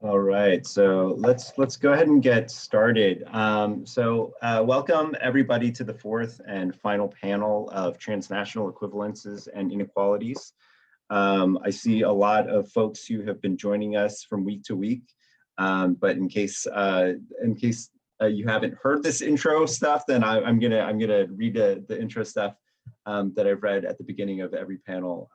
All right, so let's go ahead and get started. Welcome everybody to the fourth and final panel of Transnational Equivalences and Inequalities. I see a lot of folks who have been joining us from week to week, but in case you haven't heard this intro stuff, then I'm gonna read the intro stuff that I've read at the beginning of every panel.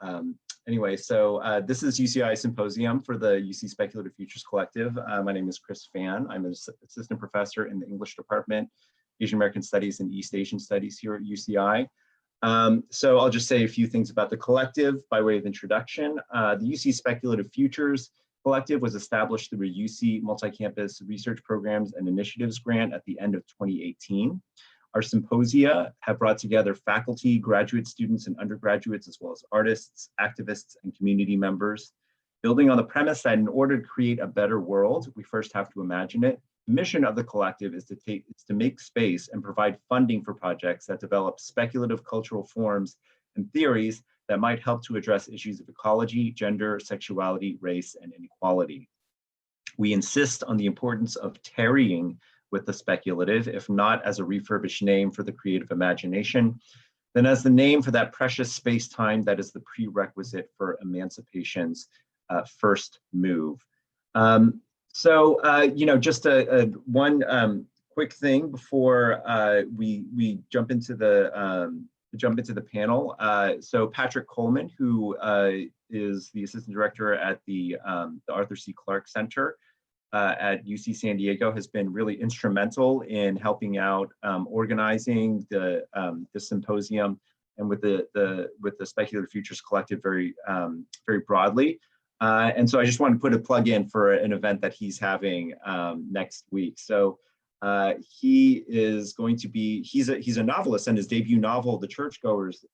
Anyway, so this is UCI Symposium for the UC Speculative Futures Collective. My name is Chris Fan. I'm an assistant professor in the English department, Asian American Studies and East Asian Studies here at UCI. So I'll just say a few things about the collective by way of introduction. The UC Speculative Futures Collective was established through a UC Multi-Campus Research Programs and Initiatives grant at the end of 2018. Our symposia have brought together faculty, graduate students, and undergraduates, as well as artists, activists, and community members, building on the premise that in order to create a better world, we first have to imagine it. The mission of the collective is to make space and provide funding for projects that develop speculative cultural forms and theories that might help to address issues of ecology, gender, sexuality, race, and inequality. We insist on the importance of tarrying with the speculative, if not as a refurbished name for the creative imagination, then as the name for that precious space-time that is the prerequisite for emancipation's first move. Just one quick thing before we jump into the panel. So Patrick Coleman, who is the assistant director at the Arthur C. Clarke Center at UC San Diego, has been really instrumental in helping out organizing the symposium and with the Speculative Futures Collective very broadly. And so I just want to put a plug in for an event that he's having next week. So he is going to be, he's a novelist, and his debut novel, The Churchgoers,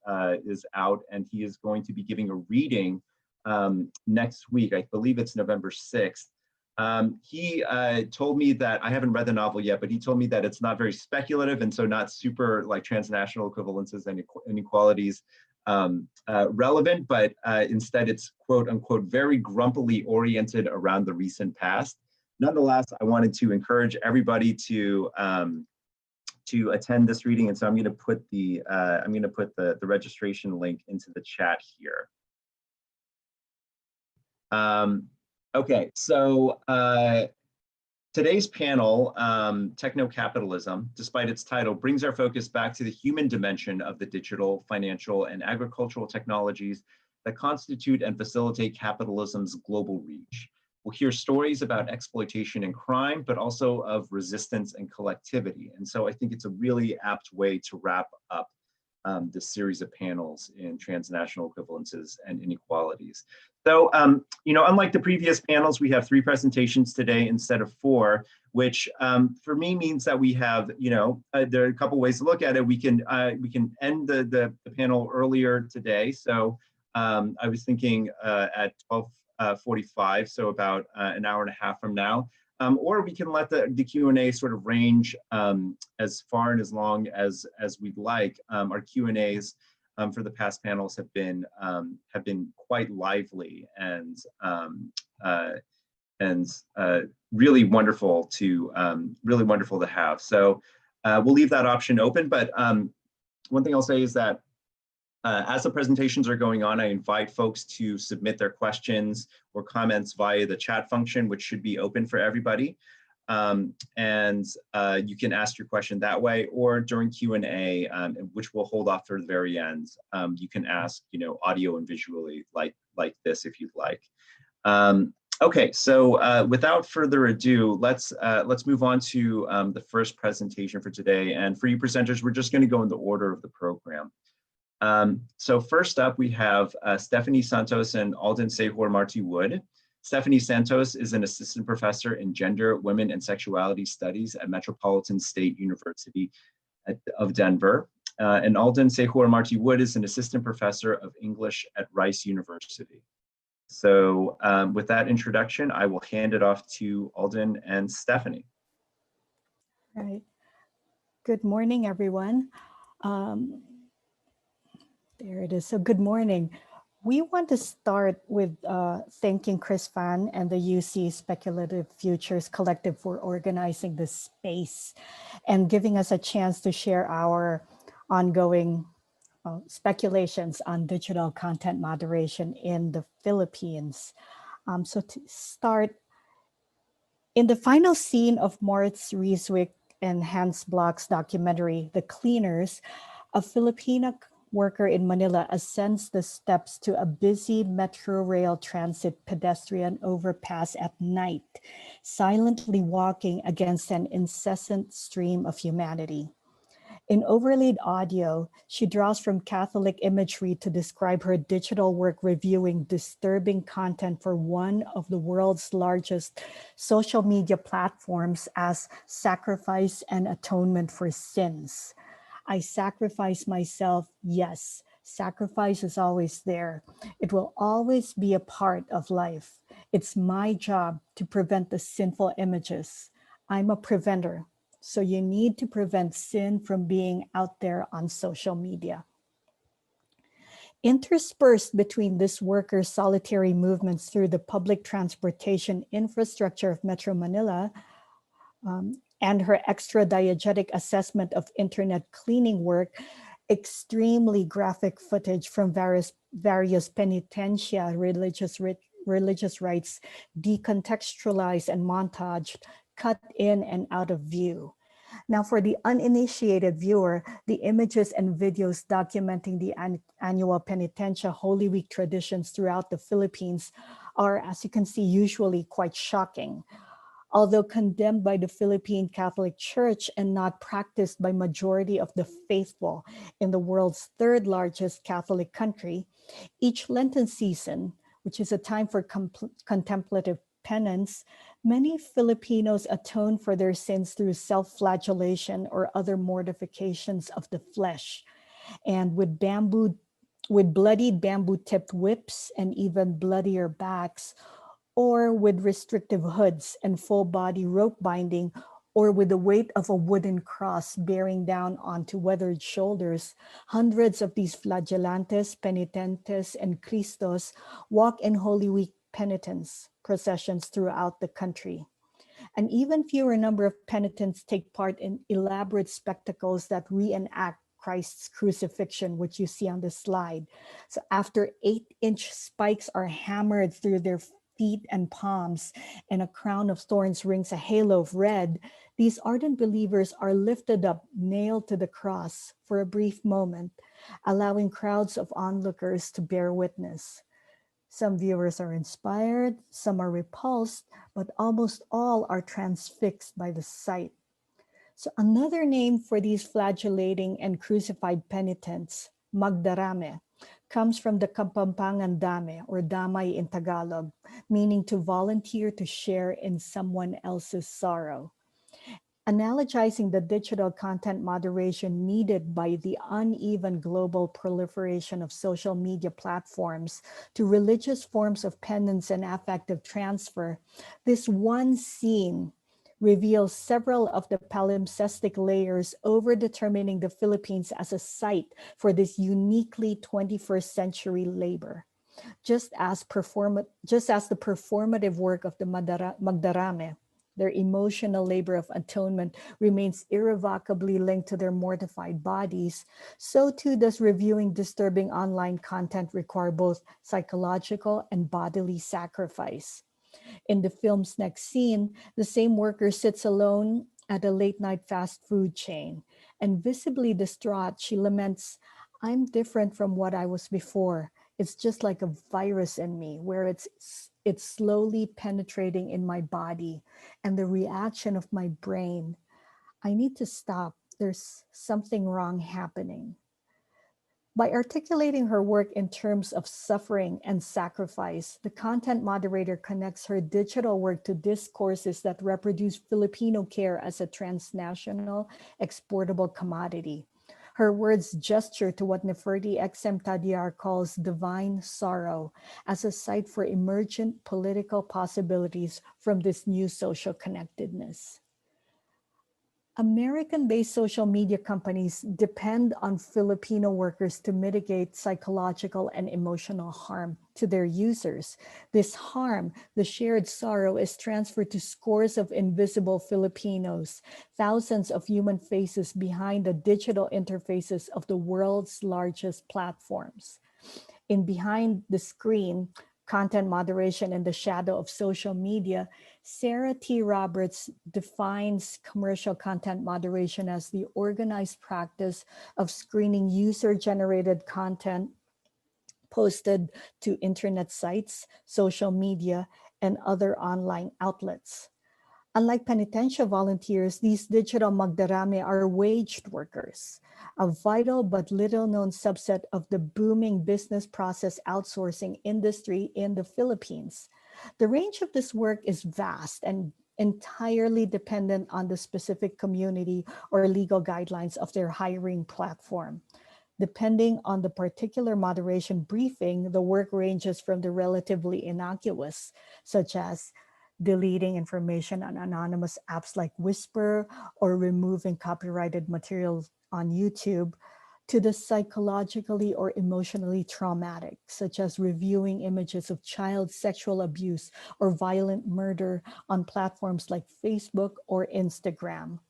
is out, and he is going to be giving a reading next week. I believe it's November 6th. He told me that, I haven't read the novel yet, but he told me that it's not very speculative, and so not super like transnational equivalences and inequalities relevant, but instead it's quote unquote very grumpily oriented around the recent past. Nonetheless, I wanted to encourage everybody to attend this reading, and so I'm going to put the registration link into the chat here. Okay, so today's panel, Techno-capitalism, despite its title, brings our focus back to the human dimension of the digital, financial, and agricultural technologies that constitute and facilitate capitalism's global reach. We'll hear stories about exploitation and crime, but also of resistance and collectivity. And so I think it's a really apt way to wrap up this series of panels in transnational equivalences and inequalities. So, unlike the previous panels, we have 3 presentations today instead of 4, which for me means that we have, there are a couple ways to look at it. We can end the panel earlier today. So I was thinking at 12:45, so about an hour and a half from now. Or we can let the Q&A sort of range as far and as long as we'd like. Our Q&As for the past panels have been quite lively and really wonderful to have. So we'll leave that option open. But one thing I'll say is that as the presentations are going on, I invite folks to submit their questions or comments via the chat function, which should be open for everybody. You can ask your question that way, or during Q&A, which we'll hold off for the very end. You can ask, audio and visually like this if you'd like. Okay, so without further ado, let's move on to the first presentation for today. And for you presenters, we're just going to go in the order of the program. So first up, we have Stephanie Santos and Alden Sajor Marte-Wood. Stephanie Santos is an assistant professor in gender, women, and sexuality studies at Metropolitan State University of Denver. And Alden Sajor Marte-Wood is an assistant professor of English at Rice University. So with that introduction, I will hand it off to Alden and Stephanie. All right. Good morning, everyone. There it is. So good morning. We want to start with thanking Chris Fan and the UC Speculative Futures Collective for organizing this space and giving us a chance to share our ongoing speculations on digital content moderation in the Philippines. So to start, in the final scene of Moritz Rieswick and Hans Bloch's documentary, The Cleaners, a Filipino worker in Manila ascends the steps to a busy metro rail transit pedestrian overpass at night, silently walking against an incessant stream of humanity. In overlaid audio, she draws from Catholic imagery to describe her digital work reviewing disturbing content for one of the world's largest social media platforms as sacrifice and atonement for sins. I sacrifice myself, yes. Sacrifice is always there. It will always be a part of life. It's my job to prevent the sinful images. I'm a preventer. So you need to prevent sin from being out there on social media. Interspersed between this worker's solitary movements through the public transportation infrastructure of Metro Manila and her extra diegetic assessment of internet cleaning work, extremely graphic footage from various penitentia religious rites decontextualized and montaged, cut in and out of view. Now, for the uninitiated viewer, the images and videos documenting the annual penitentia Holy Week traditions throughout the Philippines are, as you can see, usually quite shocking. Although condemned by the Philippine Catholic Church and not practiced by majority of the faithful in the world's third largest Catholic country, each Lenten season, which is a time for contemplative penance, many Filipinos atone for their sins through self-flagellation or other mortifications of the flesh. And with bloodied bamboo-tipped whips and even bloodier backs, or with restrictive hoods and full body rope binding, or with the weight of a wooden cross bearing down onto weathered shoulders, hundreds of these flagellantes, penitentes, and Cristos walk in Holy Week penitence processions throughout the country. An even fewer number of penitents take part in elaborate spectacles that reenact Christ's crucifixion, which you see on the slide. So after 8-inch spikes are hammered through their feet and palms, and a crown of thorns rings a halo of red, these ardent believers are lifted up, nailed to the cross for a brief moment, allowing crowds of onlookers to bear witness. Some viewers are inspired, some are repulsed, but almost all are transfixed by the sight. So another name for these flagellating and crucified penitents, magdarame, comes from the Kapampangan dame, or damay in Tagalog, meaning to volunteer to share in someone else's sorrow. Analogizing the digital content moderation needed by the uneven global proliferation of social media platforms to religious forms of penance and affective transfer, this one scene reveals several of the palimpsestic layers over determining the Philippines as a site for this uniquely 21st century labor. Just as the performative work of the Magdarame, their emotional labor of atonement remains irrevocably linked to their mortified bodies, so too does reviewing disturbing online content require both psychological and bodily sacrifice. In the film's next scene, the same worker sits alone at a late-night fast food chain, and visibly distraught, she laments, "I'm different from what I was before. It's just like a virus in me where it's slowly penetrating in my body and the reaction of my brain. I need to stop. There's something wrong happening." By articulating her work in terms of suffering and sacrifice, the content moderator connects her digital work to discourses that reproduce Filipino care as a transnational exportable commodity. Her words gesture to what Neferti XM Tadiar calls divine sorrow as a site for emergent political possibilities from this new social connectedness. American-based social media companies depend on Filipino workers to mitigate psychological and emotional harm to their users. This harm, the shared sorrow, is transferred to scores of invisible Filipinos, thousands of human faces behind the digital interfaces of the world's largest platforms. In Behind the Screen, Content Moderation in the Shadow of Social Media, Sarah T. Roberts defines commercial content moderation as the organized practice of screening user-generated content posted to internet sites, social media, and other online outlets. Unlike penitential volunteers, these digital magdarame are waged workers, a vital but little-known subset of the booming business process outsourcing industry in the Philippines. The range of this work is vast and entirely dependent on the specific community or legal guidelines of their hiring platform. Depending on the particular moderation briefing, the work ranges from the relatively innocuous, such as deleting information on anonymous apps like Whisper or removing copyrighted materials on YouTube, to the psychologically or emotionally traumatic, such as reviewing images of child sexual abuse or violent murder on platforms like Facebook or Instagram.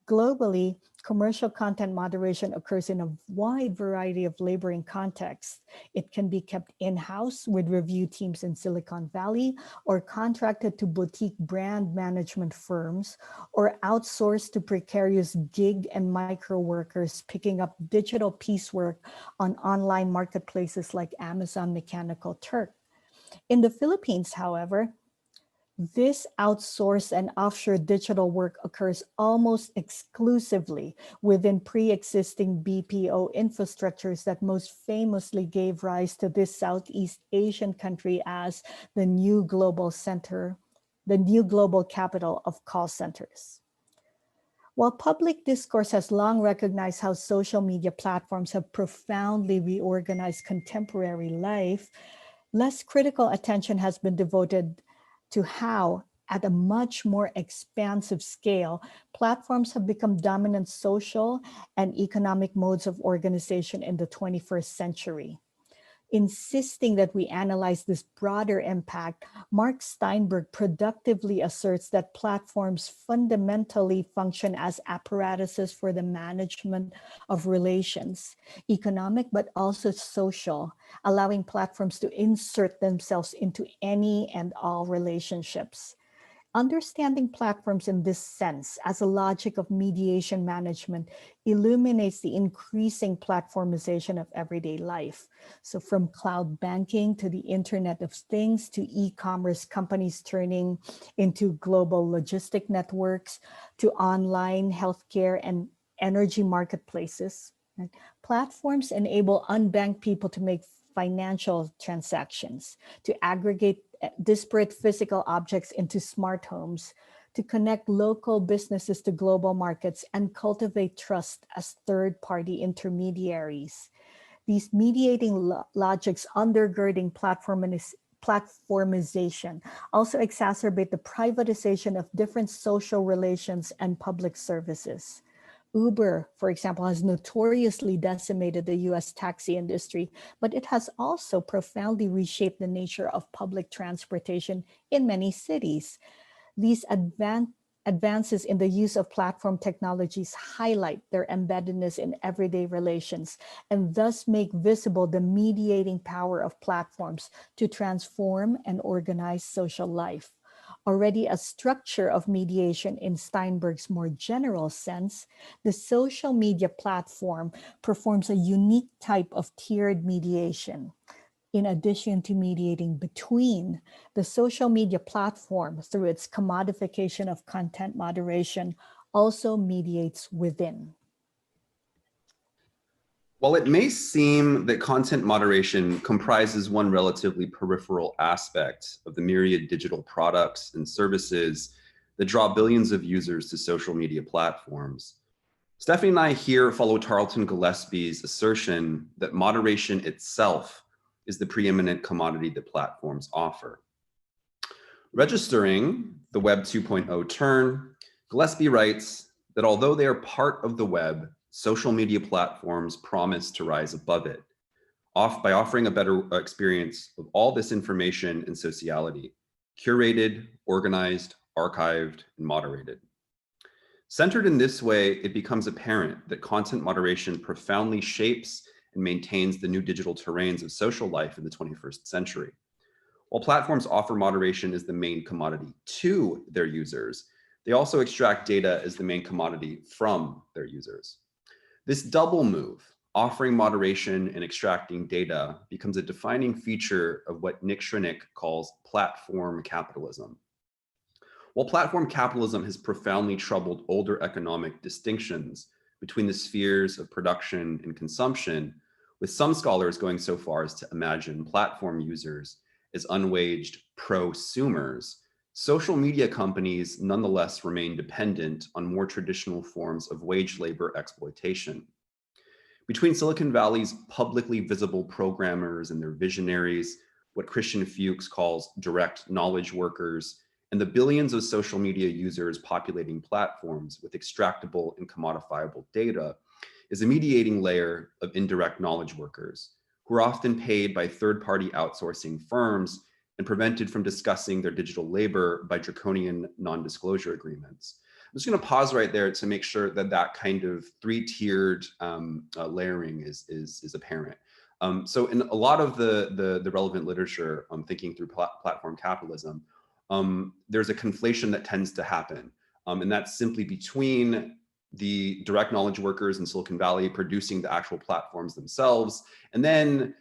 Globally, commercial content moderation occurs in a wide variety of laboring contexts. It can be kept in-house with review teams in Silicon Valley, or contracted to boutique brand management firms, or outsourced to precarious gig and micro workers picking up digital piecework on online marketplaces like Amazon Mechanical Turk. In the Philippines, however, this outsourced and offshore digital work occurs almost exclusively within pre-existing BPO infrastructures that most famously gave rise to this Southeast Asian country as the new global center, the new global capital of call centers. While public discourse has long recognized how social media platforms have profoundly reorganized contemporary life, less critical attention has been devoted to how, at a much more expansive scale, platforms have become dominant social and economic modes of organization in the 21st century. Insisting that we analyze this broader impact, Mark Steinberg productively asserts that platforms fundamentally function as apparatuses for the management of relations, economic but also social, allowing platforms to insert themselves into any and all relationships. Understanding platforms in this sense as a logic of mediation management illuminates the increasing platformization of everyday life. So from cloud banking to the Internet of Things to e-commerce companies turning into global logistic networks to online healthcare and energy marketplaces, right? Platforms enable unbanked people to make financial transactions, to aggregate disparate physical objects into smart homes, to connect local businesses to global markets, and cultivate trust as third-party intermediaries. These mediating logics undergirding platformization also exacerbate the privatization of different social relations and public services. Uber, for example, has notoriously decimated the US taxi industry, but it has also profoundly reshaped the nature of public transportation in many cities. These advances in the use of platform technologies highlight their embeddedness in everyday relations and thus make visible the mediating power of platforms to transform and organize social life. Already a structure of mediation in Steinberg's more general sense, the social media platform performs a unique type of tiered mediation. In addition to mediating between, the social media platform, through its commodification of content moderation, also mediates within. While it may seem that content moderation comprises one relatively peripheral aspect of the myriad digital products and services that draw billions of users to social media platforms, Stephanie and I here follow Tarleton Gillespie's assertion that moderation itself is the preeminent commodity that platforms offer. Registering the Web 2.0 turn, Gillespie writes that although they are part of the web, social media platforms promise to rise above it, by offering a better experience of all this information and sociality, curated, organized, archived, and moderated. Centered in this way, it becomes apparent that content moderation profoundly shapes and maintains the new digital terrains of social life in the 21st century. While platforms offer moderation as the main commodity to their users, they also extract data as the main commodity from their users. This double move, offering moderation and extracting data, becomes a defining feature of what Nick Shrinick calls platform capitalism. While platform capitalism has profoundly troubled older economic distinctions between the spheres of production and consumption, with some scholars going so far as to imagine platform users as unwaged prosumers, social media companies nonetheless remain dependent on more traditional forms of wage labor exploitation. Between Silicon Valley's publicly visible programmers and their visionaries, what Christian Fuchs calls direct knowledge workers, and the billions of social media users populating platforms with extractable and commodifiable data, is a mediating layer of indirect knowledge workers, who are often paid by third-party outsourcing firms and prevented from discussing their digital labor by draconian non-disclosure agreements. I'm just going to pause right there to make sure that that kind of three-tiered layering is apparent. So in a lot of the relevant literature, thinking through platform capitalism, there's a conflation that tends to happen. And that's simply between the direct knowledge workers in Silicon Valley producing the actual platforms themselves, and then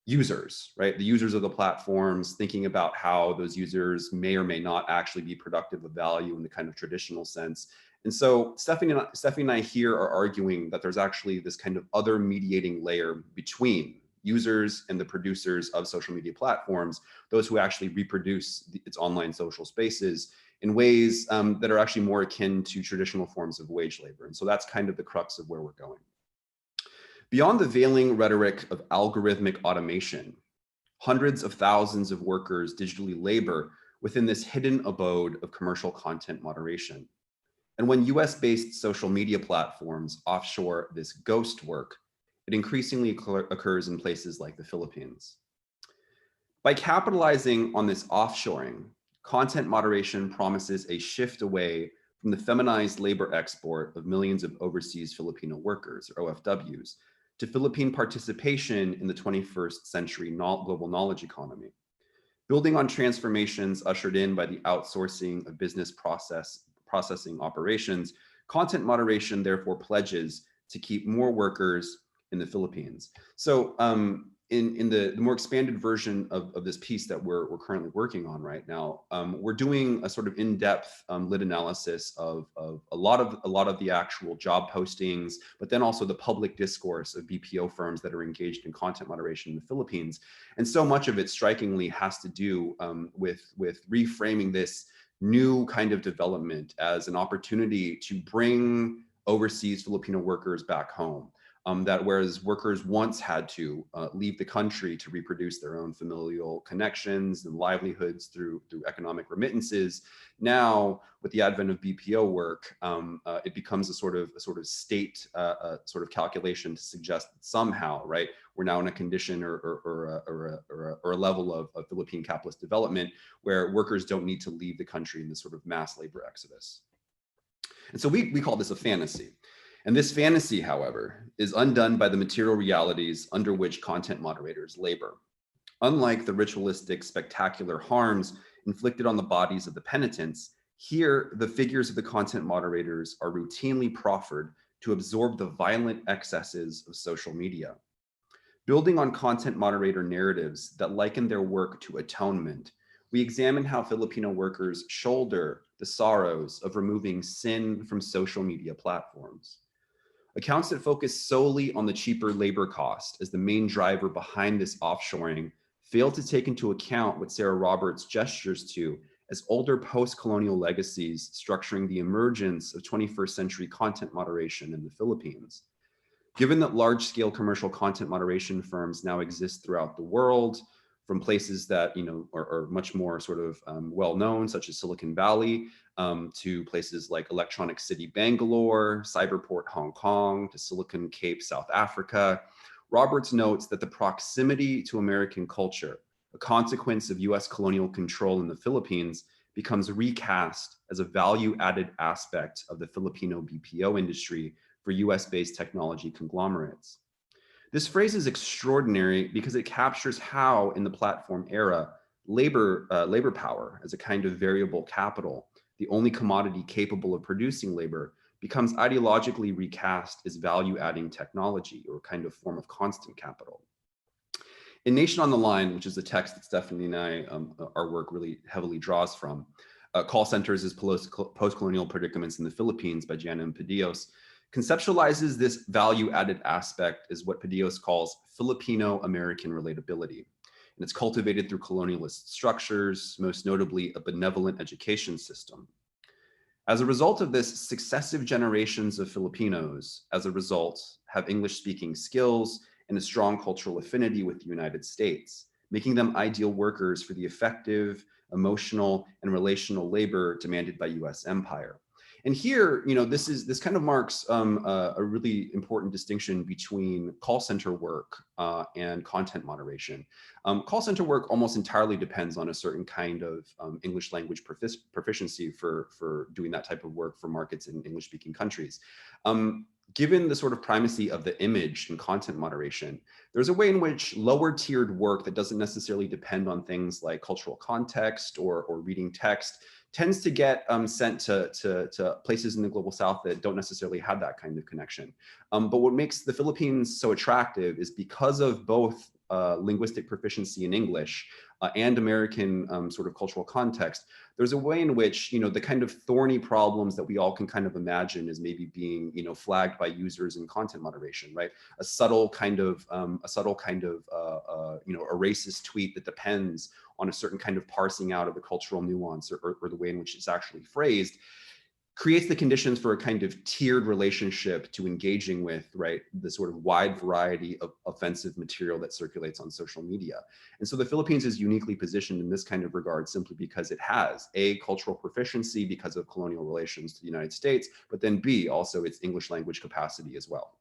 users, right? The users of the platforms, thinking about how those users may or may not actually be productive of value in the kind of traditional sense. And so Stephanie and I here are arguing that there's actually this kind of other mediating layer between users and the producers of social media platforms, those who actually reproduce its online social spaces in ways that are actually more akin to traditional forms of wage labor. And so that's kind of the crux of where we're going. Beyond the veiling rhetoric of algorithmic automation, hundreds of thousands of workers digitally labor within this hidden abode of commercial content moderation. And when US-based social media platforms offshore this ghost work, it increasingly occurs in places like the Philippines. By capitalizing on this offshoring, content moderation promises a shift away from the feminized labor export of millions of overseas Filipino workers, or OFWs, to Philippine participation in the 21st century global knowledge economy. Building on transformations ushered in by the outsourcing of business processing operations, content moderation therefore pledges to keep more workers in the Philippines. So in the more expanded version of this piece that we're currently working on right now, we're doing a sort of in-depth lit analysis of a lot of the actual job postings, but then also the public discourse of BPO firms that are engaged in content moderation in the Philippines. And so much of it strikingly has to do with reframing this new kind of development as an opportunity to bring overseas Filipino workers back home. That whereas workers once had to leave the country to reproduce their own familial connections and livelihoods through economic remittances, now with the advent of BPO work, it becomes a sort of state sort of calculation to suggest that somehow, right, we're now in a condition or a level of Philippine capitalist development where workers don't need to leave the country in this sort of mass labor exodus. And so we call this a fantasy. And this fantasy, however, is undone by the material realities under which content moderators labor. Unlike the ritualistic, spectacular harms inflicted on the bodies of the penitents, here the figures of the content moderators are routinely proffered to absorb the violent excesses of social media. Building on content moderator narratives that liken their work to atonement, we examine how Filipino workers shoulder the sorrows of removing sin from social media platforms. Accounts that focus solely on the cheaper labor cost as the main driver behind this offshoring fail to take into account what Sarah Roberts gestures to as older post-colonial legacies structuring the emergence of 21st century content moderation in the Philippines. Given that large-scale commercial content moderation firms now exist throughout the world, from places that, are much more sort of well-known, such as Silicon Valley, to places like Electronic City, Bangalore, Cyberport, Hong Kong, to Silicon Cape, South Africa. Roberts notes that the proximity to American culture, a consequence of US colonial control in the Philippines, becomes recast as a value-added aspect of the Filipino BPO industry for US-based technology conglomerates. This phrase is extraordinary because it captures how, in the platform era, labor power as a kind of variable capital, the only commodity capable of producing labor, becomes ideologically recast as value-adding technology, or a kind of form of constant capital. In Nation on the Line, which is a text that Stephanie and I, our work really heavily draws from, Call Centers as Post-Colonial Predicaments in the Philippines by Gianna Padillos, conceptualizes this value-added aspect as what Padillos calls Filipino-American relatability. And it's cultivated through colonialist structures, most notably a benevolent education system. As a result of this, successive generations of Filipinos, as a result, have English-speaking skills and a strong cultural affinity with the United States, making them ideal workers for the effective, emotional, and relational labor demanded by US empire. And here, this kind of marks a really important distinction between call center work and content moderation. Call center work almost entirely depends on a certain kind of English language proficiency for doing that type of work for markets in English-speaking countries. Given the sort of primacy of the image in content moderation, there's a way in which lower tiered work that doesn't necessarily depend on things like cultural context or reading text tends to get sent to places in the global south that don't necessarily have that kind of connection. But what makes the Philippines so attractive is because of both linguistic proficiency in English and American sort of cultural context, there's a way in which, the kind of thorny problems that we all can kind of imagine as maybe being, flagged by users in content moderation, right? A subtle kind of, a racist tweet that depends on a certain kind of parsing out of the cultural nuance or the way in which it's actually phrased, creates the conditions for a kind of tiered relationship to engaging with, right, the sort of wide variety of offensive material that circulates on social media. And so the Philippines is uniquely positioned in this kind of regard simply because it has A, cultural proficiency because of colonial relations to the United States, but then B, also its English language capacity as well.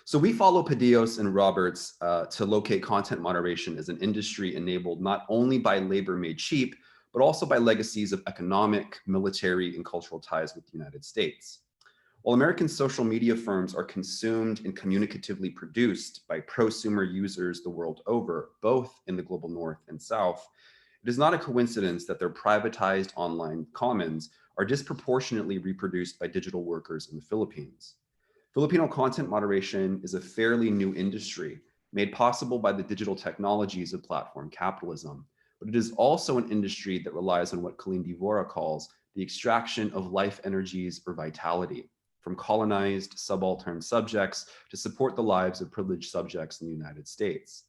So we follow Padillos and Roberts to locate content moderation as an industry enabled not only by labor made cheap, but also by legacies of economic, military, and cultural ties with the United States. While American social media firms are consumed and communicatively produced by prosumer users the world over, both in the global north and south, it is not a coincidence that their privatized online commons are disproportionately reproduced by digital workers in the Philippines. Filipino content moderation is a fairly new industry made possible by the digital technologies of platform capitalism. But it is also an industry that relies on what Colleen Dvora calls the extraction of life energies or vitality from colonized subaltern subjects to support the lives of privileged subjects in the United States.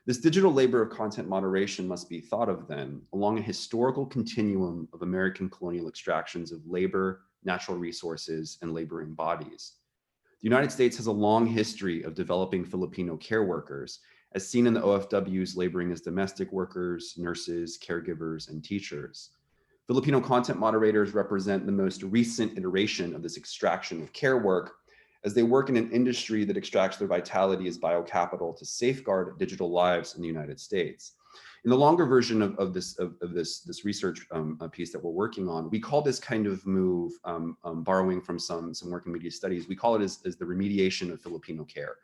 This digital labor of content moderation must be thought of then along a historical continuum of American colonial extractions of labor, natural resources, and laboring bodies. The United States has a long history of developing Filipino care workers, as seen in the OFWs laboring as domestic workers, nurses, caregivers, and teachers. Filipino content moderators represent the most recent iteration of this extraction of care work, as they work in an industry that extracts their vitality as biocapital to safeguard digital lives in the United States. In the longer version of this research piece that we're working on, we call this kind of move, borrowing from some work in media studies, we call it as the remediation of Filipino care.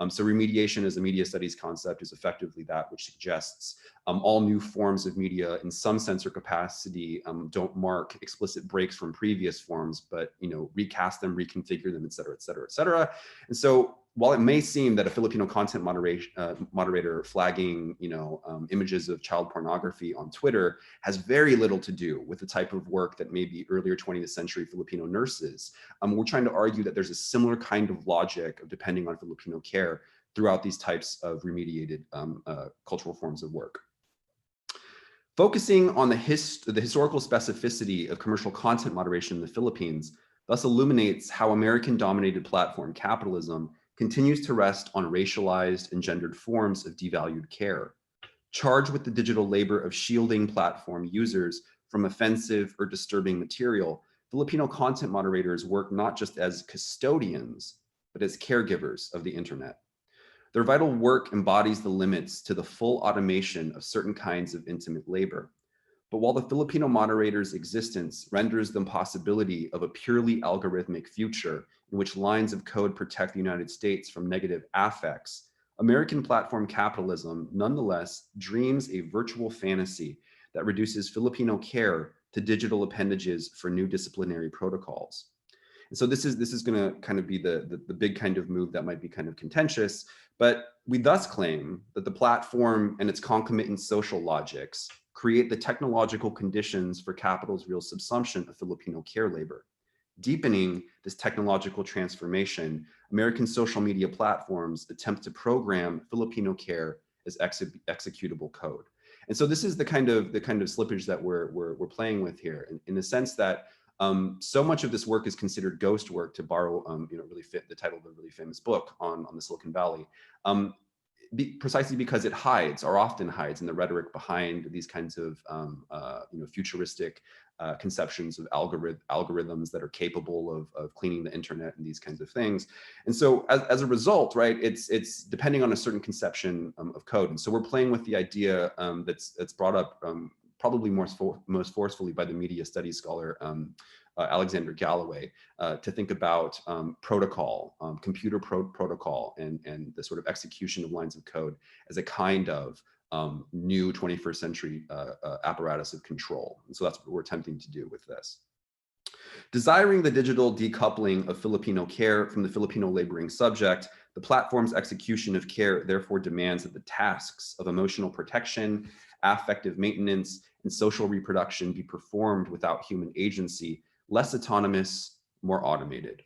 So remediation as a media studies concept is effectively that which suggests all new forms of media in some sense or capacity don't mark explicit breaks from previous forms, but recast them, reconfigure them, et cetera, et cetera, et cetera. And so while it may seem that a Filipino content moderator flagging images of child pornography on Twitter has very little to do with the type of work that maybe earlier 20th century Filipino nurses, we're trying to argue that there's a similar kind of logic of depending on Filipino care throughout these types of remediated cultural forms of work. Focusing on the historical specificity of commercial content moderation in the Philippines thus illuminates how American-dominated platform capitalism continues to rest on racialized and gendered forms of devalued care. Charged with the digital labor of shielding platform users from offensive or disturbing material, Filipino content moderators work not just as custodians, but as caregivers of the internet. Their vital work embodies the limits to the full automation of certain kinds of intimate labor. But while the Filipino moderators' existence renders the possibility of a purely algorithmic future in which lines of code protect the United States from negative affects, American platform capitalism nonetheless dreams a virtual fantasy that reduces Filipino care to digital appendages for new disciplinary protocols. And so this is going to kind of be the big kind of move that might be kind of contentious, but we thus claim that the platform and its concomitant social logics create the technological conditions for capital's real subsumption of Filipino care labor. Deepening this technological transformation, American social media platforms attempt to program Filipino care as executable code. And so this is the kind of slippage that we're playing with here, in the sense that so much of this work is considered ghost work, to borrow really fit the title of a really famous book on the Silicon Valley. Precisely because it hides, or often hides, in the rhetoric behind these kinds of futuristic conceptions of algorithms that are capable of cleaning the internet and these kinds of things. And so as a result, right, it's depending on a certain conception of code. And so we're playing with the idea that's brought up probably most forcefully by the media studies scholar Alexander Galloway, to think about protocol, computer protocol, and the sort of execution of lines of code as a kind of new 21st century apparatus of control. And so that's what we're attempting to do with this. Desiring the digital decoupling of Filipino care from the Filipino laboring subject, the platform's execution of care therefore demands that the tasks of emotional protection, affective maintenance, and social reproduction be performed without human agency, less autonomous, more automated.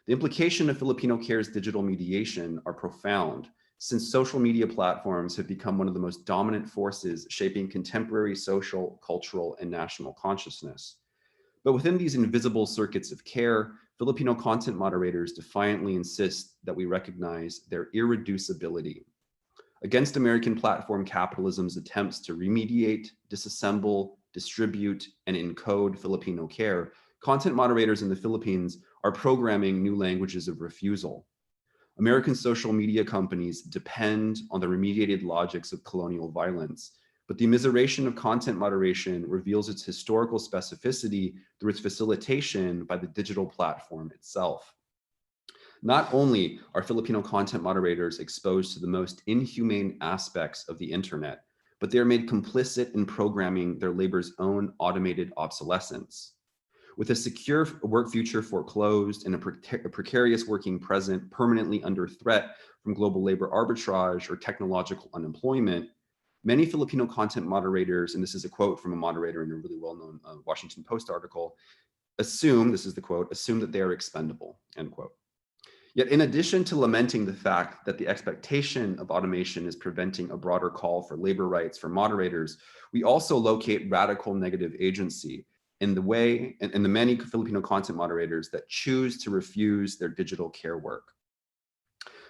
The implication of Filipino care's digital mediation are profound, since social media platforms have become one of the most dominant forces shaping contemporary social, cultural, and national consciousness. But within these invisible circuits of care, Filipino content moderators defiantly insist that we recognize their irreducibility. Against American platform capitalism's attempts to remediate, disassemble, distribute, and encode Filipino care, content moderators in the Philippines are programming new languages of refusal. American social media companies depend on the remediated logics of colonial violence, but the immiseration of content moderation reveals its historical specificity through its facilitation by the digital platform itself. Not only are Filipino content moderators exposed to the most inhumane aspects of the internet, but they are made complicit in programming their labor's own automated obsolescence. With a secure work future foreclosed and a precarious working present permanently under threat from global labor arbitrage or technological unemployment, many Filipino content moderators, and this is a quote from a moderator in a really well-known Washington Post article, assume, this is the quote, assume that they are expendable, end quote. Yet in addition to lamenting the fact that the expectation of automation is preventing a broader call for labor rights for moderators, we also locate radical negative agency in the many Filipino content moderators that choose to refuse their digital care work.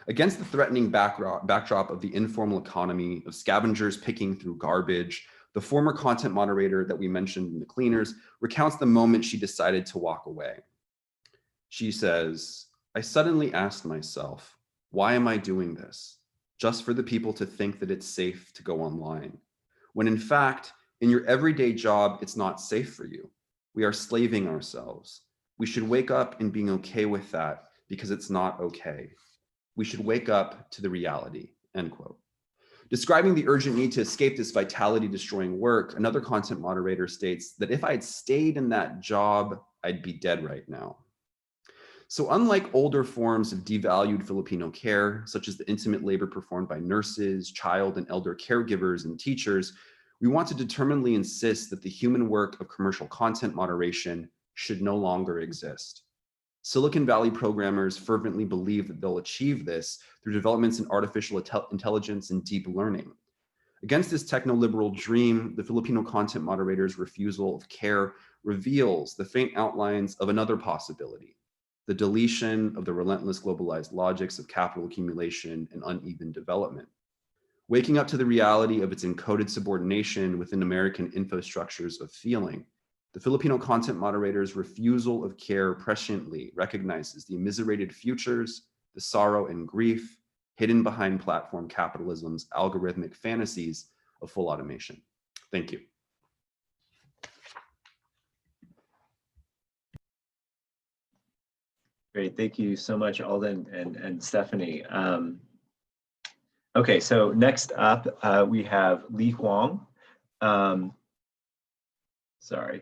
Against the threatening backdrop of the informal economy, of scavengers picking through garbage, the former content moderator that we mentioned in The Cleaners recounts the moment she decided to walk away. She says, "I suddenly asked myself, why am I doing this? Just for the people to think that it's safe to go online. When in fact, in your everyday job, it's not safe for you. We are slaving ourselves. We should wake up and being okay with that because it's not okay. We should wake up to the reality," end quote. Describing the urgent need to escape this vitality-destroying work, another content moderator states that if I had stayed in that job, I'd be dead right now. So unlike older forms of devalued Filipino care, such as the intimate labor performed by nurses, child and elder caregivers, and teachers, we want to determinedly insist that the human work of commercial content moderation should no longer exist. Silicon Valley programmers fervently believe that they'll achieve this through developments in artificial intelligence and deep learning. Against this techno-liberal dream, the Filipino content moderator's refusal of care reveals the faint outlines of another possibility: the deletion of the relentless globalized logics of capital accumulation and uneven development. waking up to the reality of its encoded subordination within American infrastructures of feeling. The Filipino content moderator's refusal of care presciently recognizes the immiserated futures, the sorrow and grief hidden behind platform capitalism's algorithmic fantasies of full automation. Thank you. Great, thank you so much, Alden and Stephanie. Okay, so next up, we have Li Huang. Sorry.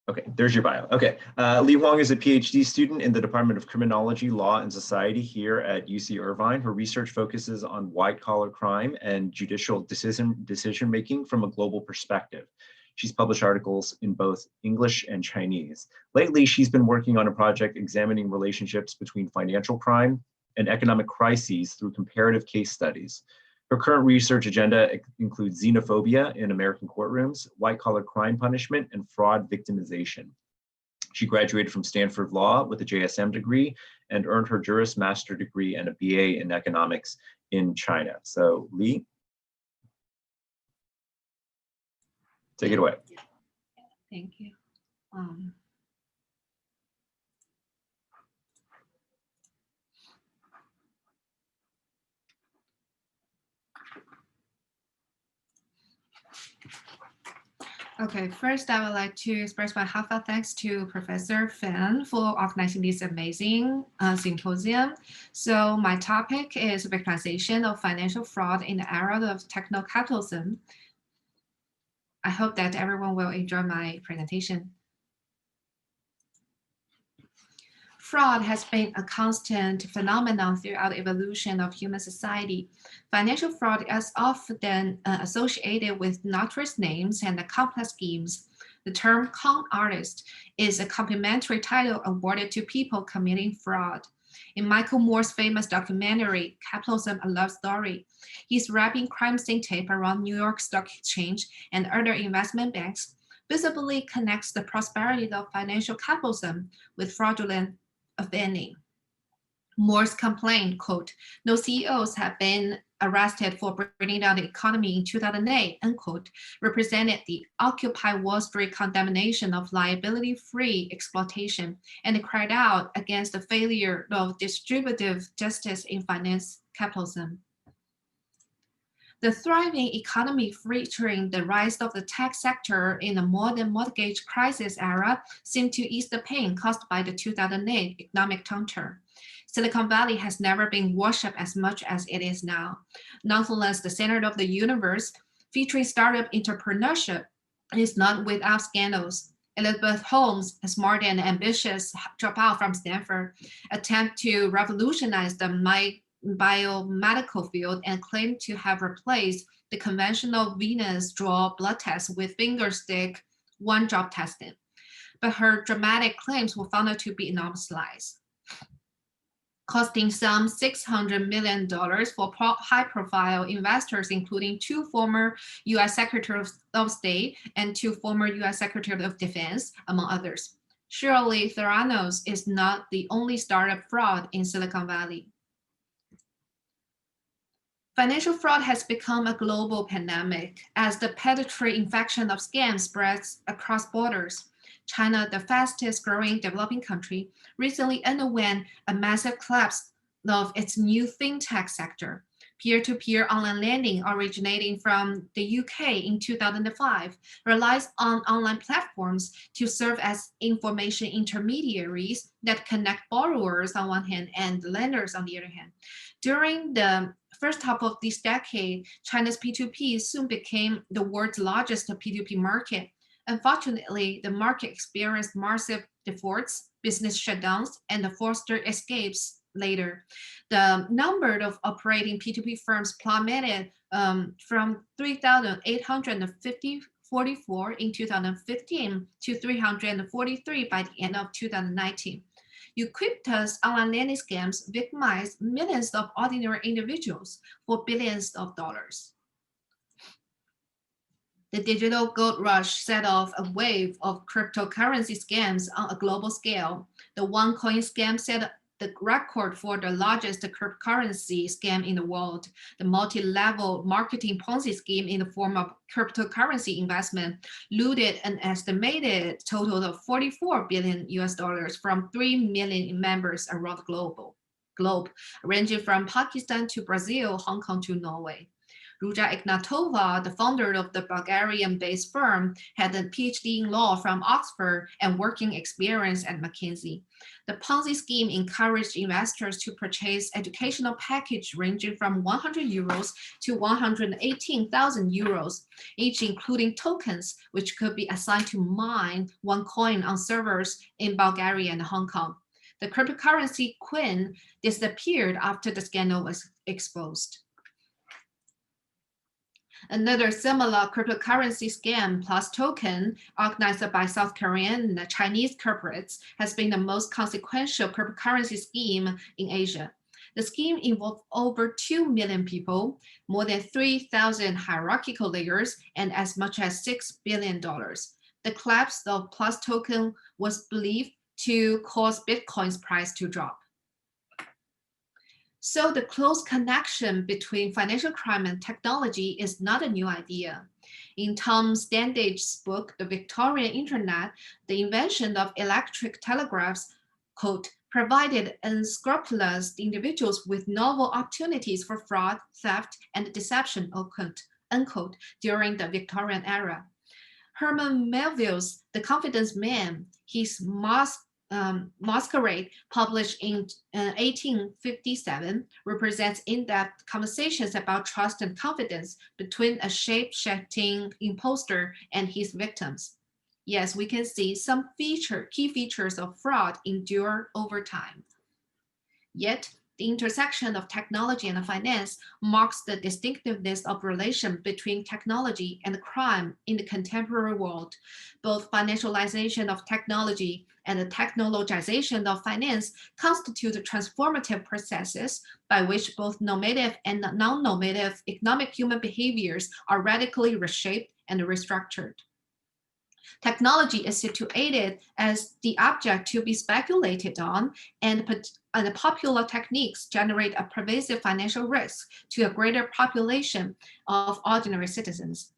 Okay, there's your bio. Okay, Li Huang is a PhD student in the Department of Criminology, Law, and Society here at UC Irvine. Her research focuses on white-collar crime and judicial decision-making from a global perspective. She's published articles in both English and Chinese. Lately, she's been working on a project examining relationships between financial crime and economic crises through comparative case studies. Her current research agenda includes xenophobia in American courtrooms, white-collar crime punishment, and fraud victimization. She graduated from Stanford Law with a JSM degree and earned her Juris Master degree and a BA in economics in China. So, Li, take it away. Yeah. Thank you. Okay, first I would like to express my heartfelt thanks to Professor Fan for organizing this amazing symposium. So my topic is victimization of financial fraud in the era of techno-capitalism. I hope that everyone will enjoy my presentation. Fraud has been a constant phenomenon throughout the evolution of human society. Financial fraud is often associated with notorious names and complex schemes. The term con artist is a complimentary title awarded to people committing fraud. In Michael Moore's famous documentary, Capitalism, A Love Story, he's wrapping crime scene tape around New York Stock Exchange and other investment banks, visibly connects the prosperity of financial capitalism with fraudulent offending. Moore's complaint, quote, "No CEOs have been arrested for bringing down the economy in 2008, unquote, represented the Occupy Wall Street condemnation of liability-free exploitation and cried out against the failure of distributive justice in finance capitalism. The thriving economy featuring the rise of the tech sector in the modern mortgage crisis era seemed to ease the pain caused by the 2008 economic downturn. Silicon Valley has never been worshipped as much as it is now. Nonetheless, the center of the universe, featuring startup entrepreneurship, is not without scandals. Elizabeth Holmes, a smart and ambitious dropout from Stanford, attempt to revolutionize the biomedical field and claimed to have replaced the conventional venous draw blood test with finger stick one-drop testing. But her dramatic claims were found to be enormous lies, costing some $600 million for high-profile investors, including 2 former U.S. Secretaries of State and 2 former U.S. Secretaries of Defense, among others. Surely, Theranos is not the only startup fraud in Silicon Valley. Financial fraud has become a global pandemic as the predatory infection of scams spreads across borders. China, the fastest growing developing country, recently underwent a massive collapse of its new fintech sector. Peer-to-peer online lending originating from the UK in 2005 relies on online platforms to serve as information intermediaries that connect borrowers on one hand and lenders on the other hand. During the first half of this decade, China's P2P soon became the world's largest P2P market. Unfortunately, the market experienced massive defaults, business shutdowns, and forced escapes later. The number of operating P2P firms plummeted from 3,844 in 2015 to 343 by the end of 2019. Ubiquitous online lending scams victimized millions of ordinary individuals for billions of dollars. The digital gold rush set off a wave of cryptocurrency scams on a global scale. The OneCoin scam set the record for the largest cryptocurrency scam in the world, the multi-level marketing Ponzi scheme in the form of cryptocurrency investment, looted an estimated total of $44 billion from 3 million members around the globe, ranging from Pakistan to Brazil, Hong Kong to Norway. Ruja Ignatova, the founder of the Bulgarian-based firm, had a PhD in law from Oxford and working experience at McKinsey. The Ponzi scheme encouraged investors to purchase educational package ranging from 100 euros to 118,000 euros, each including tokens, which could be assigned to mine one coin on servers in Bulgaria and Hong Kong. The cryptocurrency queen disappeared after the scandal was exposed. Another similar cryptocurrency scam plus token organized by South Korean and Chinese corporates has been the most consequential cryptocurrency scheme in Asia. The scheme involved over 2 million people, more than 3,000 hierarchical layers, and as much as $6 billion. The collapse of Plus token was believed to cause Bitcoin's price to drop. So the close connection between financial crime and technology is not a new idea. In Tom Standage's book, The Victorian Internet, the invention of electric telegraphs, quote, provided unscrupulous individuals with novel opportunities for fraud, theft, and deception, unquote, during the Victorian era. Herman Melville's The Confidence Man, his Masquerade, published in 1857, represents in-depth conversations about trust and confidence between a shape-shifting imposter and his victims. Yes, we can see some key features of fraud endure over time. Yet, the intersection of technology and finance marks the distinctiveness of relation between technology and crime in the contemporary world. Both financialization of technology and the technologization of finance constitute transformative processes by which both normative and non-normative economic human behaviors are radically reshaped and restructured. Technology is situated as the object to be speculated on, and popular techniques generate a pervasive financial risk to a greater population of ordinary citizens.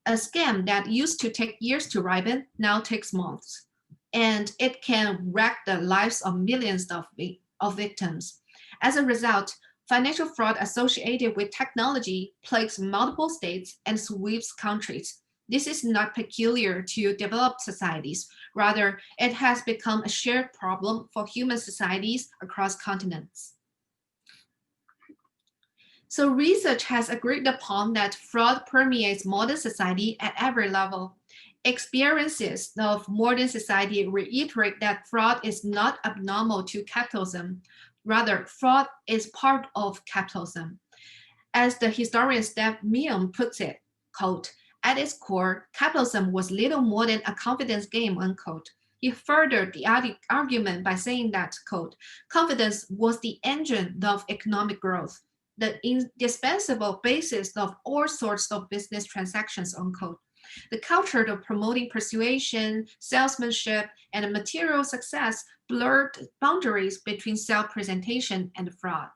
A scam that used to take years to ripen now takes months, and it can wreck the lives of millions of victims. As a result, financial fraud associated with technology plagues multiple states and sweeps countries. This is not peculiar to developed societies. Rather, it has become a shared problem for human societies across continents. So research has agreed upon that fraud permeates modern society at every level. Experiences of modern society reiterate that fraud is not abnormal to capitalism. Rather, fraud is part of capitalism. As the historian Steph Meehan puts it, quote, at its core, capitalism was little more than a confidence game, unquote. He furthered the argument by saying that, quote, confidence was the engine of economic growth, the indispensable basis of all sorts of business transactions, unquote. The culture of promoting persuasion, salesmanship, and material success blurred boundaries between self-presentation and fraud.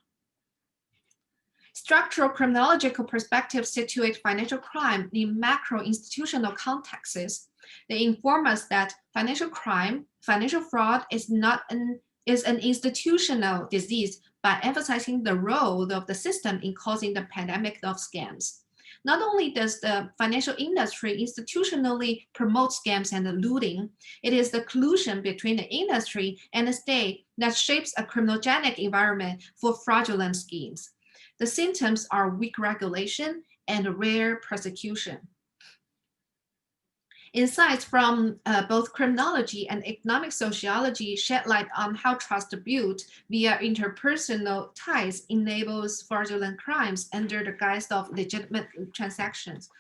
Structural criminological perspectives situate financial crime in macro-institutional contexts. They inform us that financial fraud is an institutional disease by emphasizing the role of the system in causing the pandemic of scams. Not only does the financial industry institutionally promote scams and looting, it is the collusion between the industry and the state that shapes a criminogenic environment for fraudulent schemes. The symptoms are weak regulation and rare persecution. Insights from both criminology and economic sociology shed light on how trust built via interpersonal ties enables fraudulent crimes under the guise of legitimate transactions.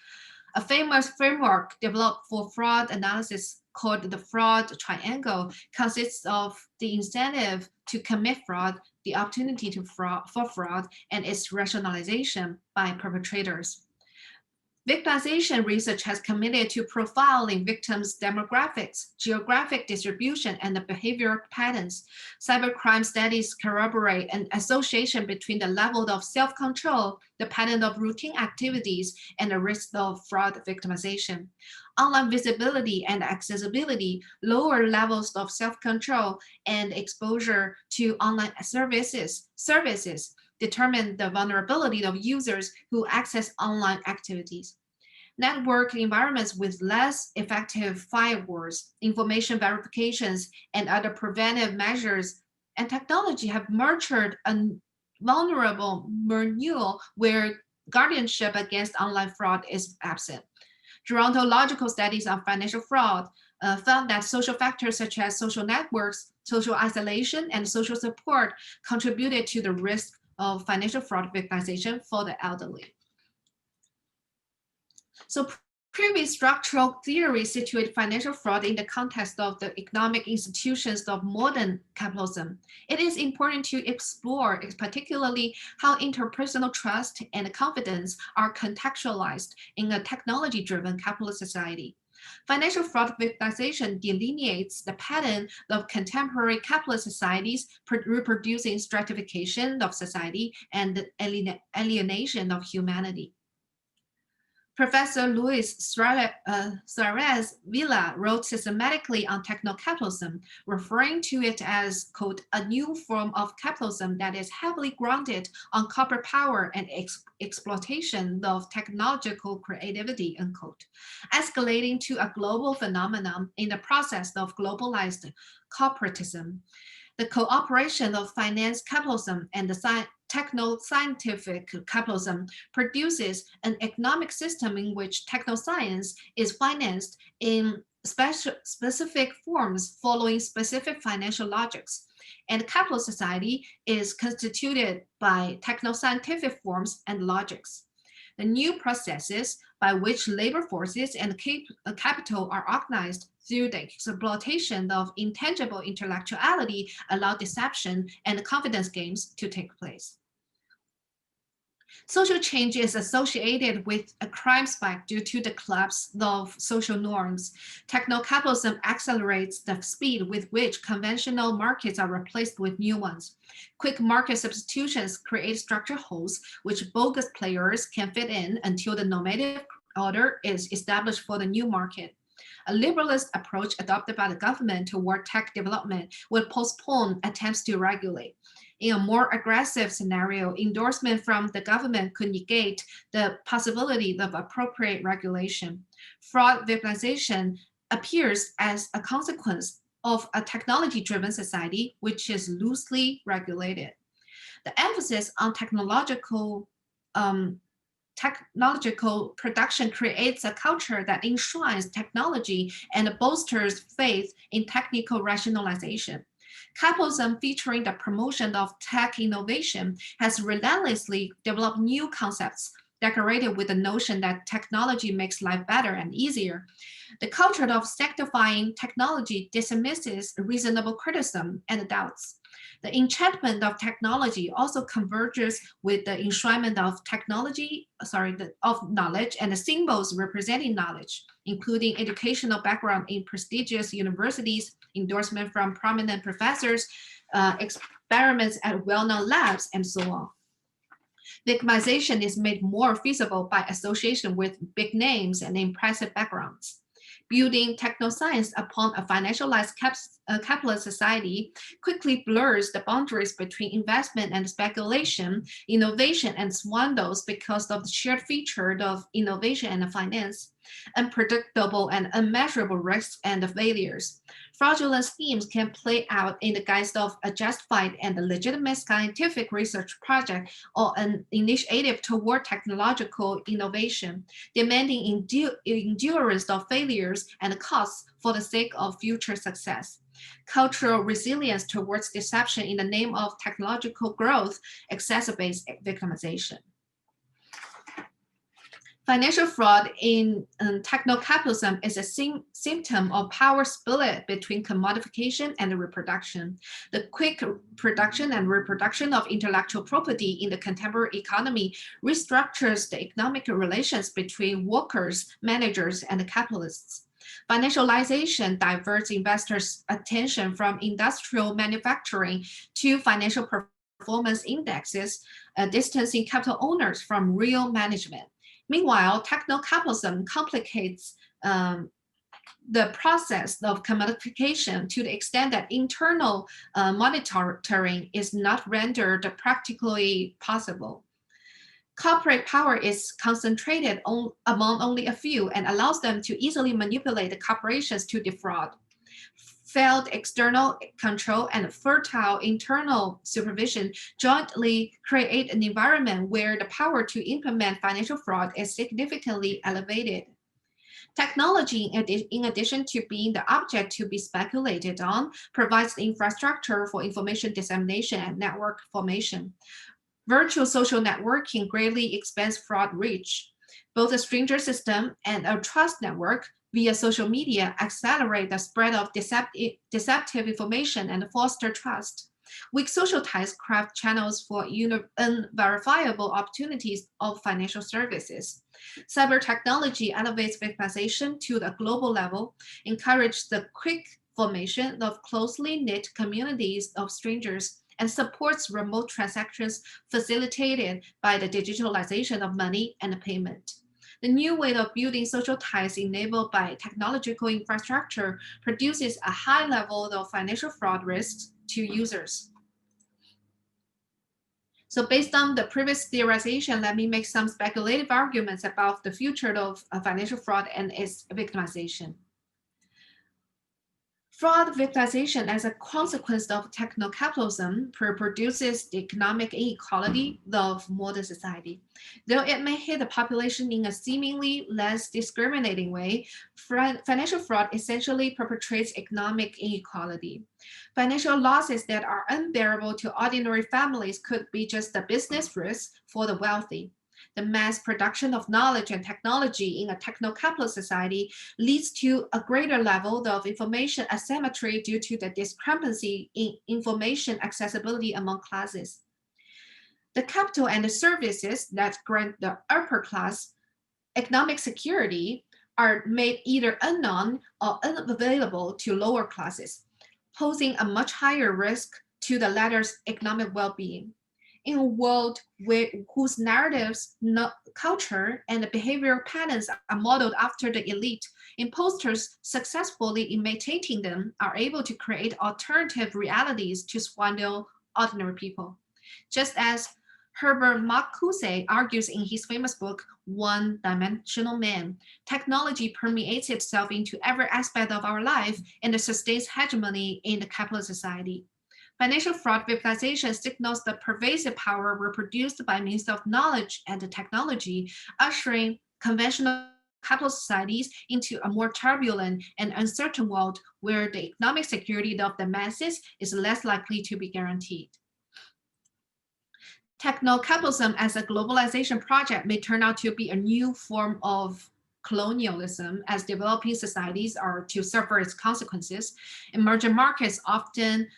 A famous framework developed for fraud analysis called the fraud triangle consists of the incentive to commit fraud, the opportunity for fraud, and its rationalization by perpetrators. Victimization research has committed to profiling victims' demographics, geographic distribution, and the behavior patterns. Cybercrime studies corroborate an association between the level of self-control, the pattern of routine activities, and the risk of fraud victimization. Online visibility and accessibility, lower levels of self-control, and exposure to online services determine the vulnerability of users who access online activities. Network environments with less effective firewalls, information verifications, and other preventive measures and technology have nurtured a vulnerable milieu where guardianship against online fraud is absent. Gerontological studies on financial fraud found that social factors such as social networks, social isolation, and social support contributed to the risk of financial fraud victimization for the elderly. So previous structural theories situate financial fraud in the context of the economic institutions of modern capitalism. It is important to explore particularly how interpersonal trust and confidence are contextualized in a technology-driven capitalist society. Financial fraud victimization delineates the pattern of contemporary capitalist societies reproducing stratification of society and alienation of humanity. Professor Luis Suarez Villa wrote systematically on techno-capitalism, referring to it as, quote, a new form of capitalism that is heavily grounded on corporate power and exploitation of technological creativity, unquote, escalating to a global phenomenon in the process of globalized corporatism. The cooperation of finance capitalism and the techno-scientific capitalism produces an economic system in which technoscience is financed in specific forms following specific financial logics, and capitalist society is constituted by techno-scientific forms and logics. The new processes by which labor forces and capital are organized through the exploitation of intangible intellectuality allow deception and confidence games to take place. Social change is associated with a crime spike due to the collapse of social norms. Techno-capitalism accelerates the speed with which conventional markets are replaced with new ones. Quick market substitutions create structural holes which bogus players can fit in until the normative order is established for the new market. A liberalist approach adopted by the government toward tech development would postpone attempts to regulate. In a more aggressive scenario, endorsement from the government could negate the possibility of appropriate regulation. Fraud victimization appears as a consequence of a technology-driven society which is loosely regulated. The emphasis on technological production creates a culture that enshrines technology and bolsters faith in technical rationalization. Capitalism, featuring the promotion of tech innovation, has relentlessly developed new concepts decorated with the notion that technology makes life better and easier. The culture of sanctifying technology dismisses reasonable criticism and doubts. The enchantment of technology also converges with the enshrinement of of knowledge and the symbols representing knowledge, including educational background in prestigious universities, endorsement from prominent professors, experiments at well-known labs, and so on. Victimization is made more feasible by association with big names and impressive backgrounds. Building technoscience upon a financialized capitalist society quickly blurs the boundaries between investment and speculation, innovation and swindles because of the shared feature of innovation and finance, unpredictable and unmeasurable risks and failures. Fraudulent schemes can play out in the guise of a justified and legitimate scientific research project or an initiative toward technological innovation, demanding endurance of failures and costs for the sake of future success. Cultural resilience towards deception in the name of technological growth exacerbates victimization. Financial fraud in techno-capitalism is a symptom of power split between commodification and reproduction. The quick production and reproduction of intellectual property in the contemporary economy restructures the economic relations between workers, managers, and capitalists. Financialization diverts investors' attention from industrial manufacturing to financial performance indexes, distancing capital owners from real management. Meanwhile, techno-capitalism complicates the process of commodification to the extent that internal monitoring is not rendered practically possible. Corporate power is concentrated among only a few and allows them to easily manipulate the corporations to defraud. Failed external control and fertile internal supervision jointly create an environment where the power to implement financial fraud is significantly elevated. Technology, in addition to being the object to be speculated on, provides the infrastructure for information dissemination and network formation. Virtual social networking greatly expands fraud reach. Both a stranger system and a trust network via social media accelerate the spread of deceptive information and foster trust. Weak social ties craft channels for unverifiable opportunities of financial services. Cyber technology elevates victimization to the global level, encourages the quick formation of closely knit communities of strangers, and supports remote transactions facilitated by the digitalization of money and payment. The new way of building social ties enabled by technological infrastructure produces a high level of financial fraud risks to users. So based on the previous theorization, let me make some speculative arguments about the future of financial fraud and its victimization. Fraud victimization as a consequence of techno-capitalism produces the economic inequality of modern society. Though it may hit the population in a seemingly less discriminating way, financial fraud essentially perpetrates economic inequality. Financial losses that are unbearable to ordinary families could be just a business risk for the wealthy. The mass production of knowledge and technology in a techno-capitalist society leads to a greater level of information asymmetry due to the discrepancy in information accessibility among classes. The capital and the services that grant the upper class economic security are made either unknown or unavailable to lower classes, posing a much higher risk to the latter's economic well-being. In a world whose narratives, culture, and behavioral patterns are modeled after the elite, imposters successfully imitating them are able to create alternative realities to swindle ordinary people. Just as Herbert Marcuse argues in his famous book, One-Dimensional Man, technology permeates itself into every aspect of our life and sustains hegemony in the capitalist society. Financial fraud victimization signals the pervasive power reproduced by means of knowledge and technology, ushering conventional capitalist societies into a more turbulent and uncertain world where the economic security of the masses is less likely to be guaranteed. Techno-capitalism as a globalization project may turn out to be a new form of colonialism as developing societies are to suffer its consequences. Emerging markets often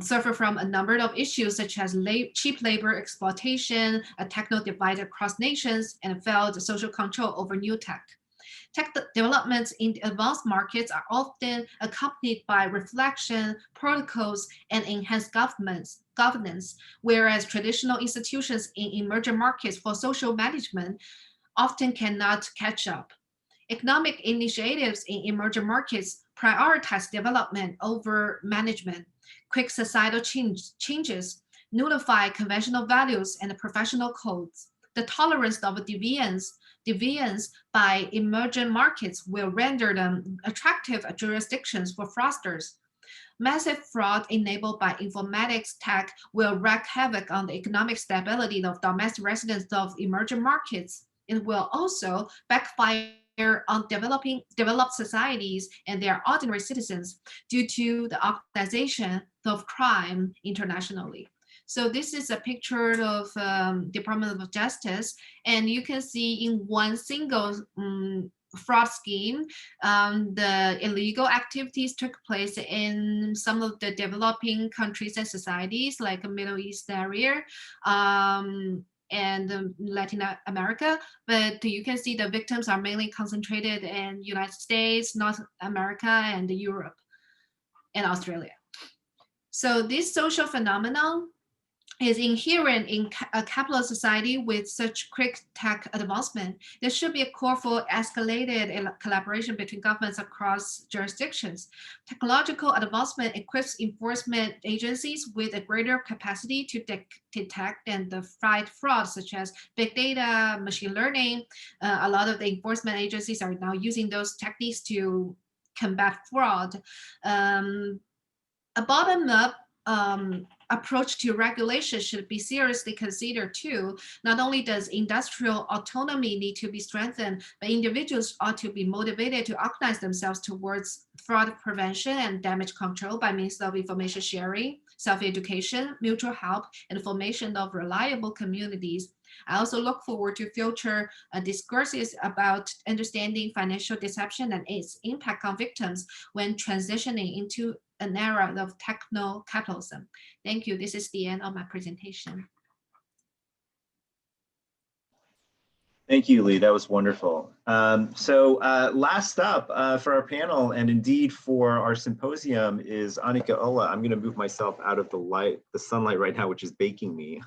suffer from a number of issues such as cheap labor exploitation, a techno divide across nations, and failed social control over new tech. Tech developments in advanced markets are often accompanied by reflection, protocols, and enhanced governance, whereas traditional institutions in emerging markets for social management often cannot catch up. Economic initiatives in emerging markets prioritize development over management. Quick societal changes nullify conventional values and professional codes. The tolerance of deviance by emerging markets will render them attractive jurisdictions for fraudsters. Massive fraud enabled by informatics tech will wreak havoc on the economic stability of domestic residents of emerging markets. It will also backfire on developed societies and their ordinary citizens due to the organization of crime internationally. So this is a picture of Department of Justice, and you can see in one single fraud scheme, the illegal activities took place in some of the developing countries and societies like the Middle East area and Latin America, but you can see the victims are mainly concentrated in United States, North America, and Europe and Australia. So this social phenomenon is inherent in a capitalist society with such quick tech advancement. There should be a call for escalated collaboration between governments across jurisdictions. Technological advancement equips enforcement agencies with a greater capacity to detect and fight fraud, such as big data, machine learning. A lot of the enforcement agencies are now using those techniques to combat fraud. A bottom-up approach to regulation should be seriously considered too. Not only does industrial autonomy need to be strengthened, but individuals ought to be motivated to organize themselves towards fraud prevention and damage control by means of information sharing, self-education, mutual help, and formation of reliable communities. I also look forward to future discourses about understanding financial deception and its impact on victims when transitioning into an era of techno-capitalism. Thank you. This is the end of my presentation. Thank you, Lee. That was wonderful. Last up for our panel, and indeed for our symposium, is Anika Ullah. I'm going to move myself out of the sunlight right now, which is baking me.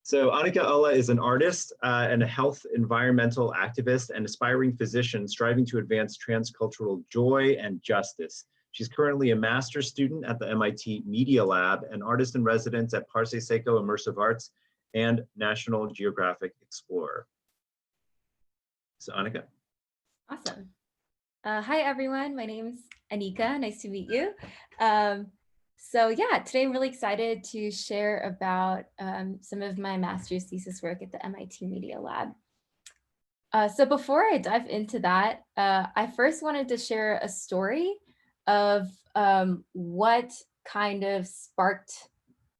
So Anika Ullah is an artist and a health environmental activist and aspiring physician striving to advance transcultural joy and justice. She's currently a master's student at the MIT Media Lab and artist in residence at Parse Seco Immersive Arts and National Geographic Explorer. So Anika. Awesome. Hi, everyone. My name's Anika. Nice to meet you. So yeah, today I'm really excited to share about some of my master's thesis work at the MIT Media Lab. So before I dive into that, I first wanted to share a story of what kind of sparked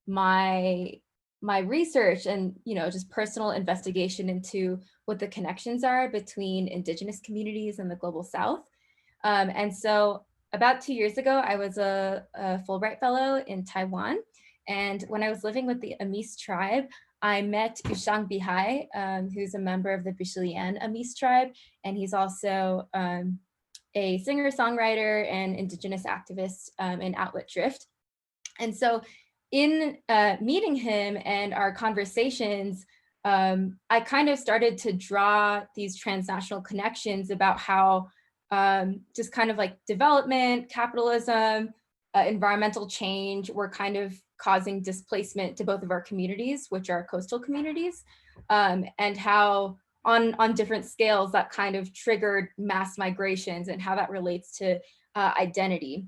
my research and just personal investigation into what the connections are between Indigenous communities and the Global South. And so about 2 years ago, I was a Fulbright Fellow in Taiwan. And when I was living with the Amis tribe, I met Ushang Bihai, who's a member of the Bishilian Amis tribe. And he's also a singer-songwriter and Indigenous activist in Outlet Drift. And so in meeting him and our conversations, I kind of started to draw these transnational connections about how just kind of like development, capitalism, environmental change were kind of causing displacement to both of our communities, which are coastal communities, and how on different scales that kind of triggered mass migrations and how that relates to identity.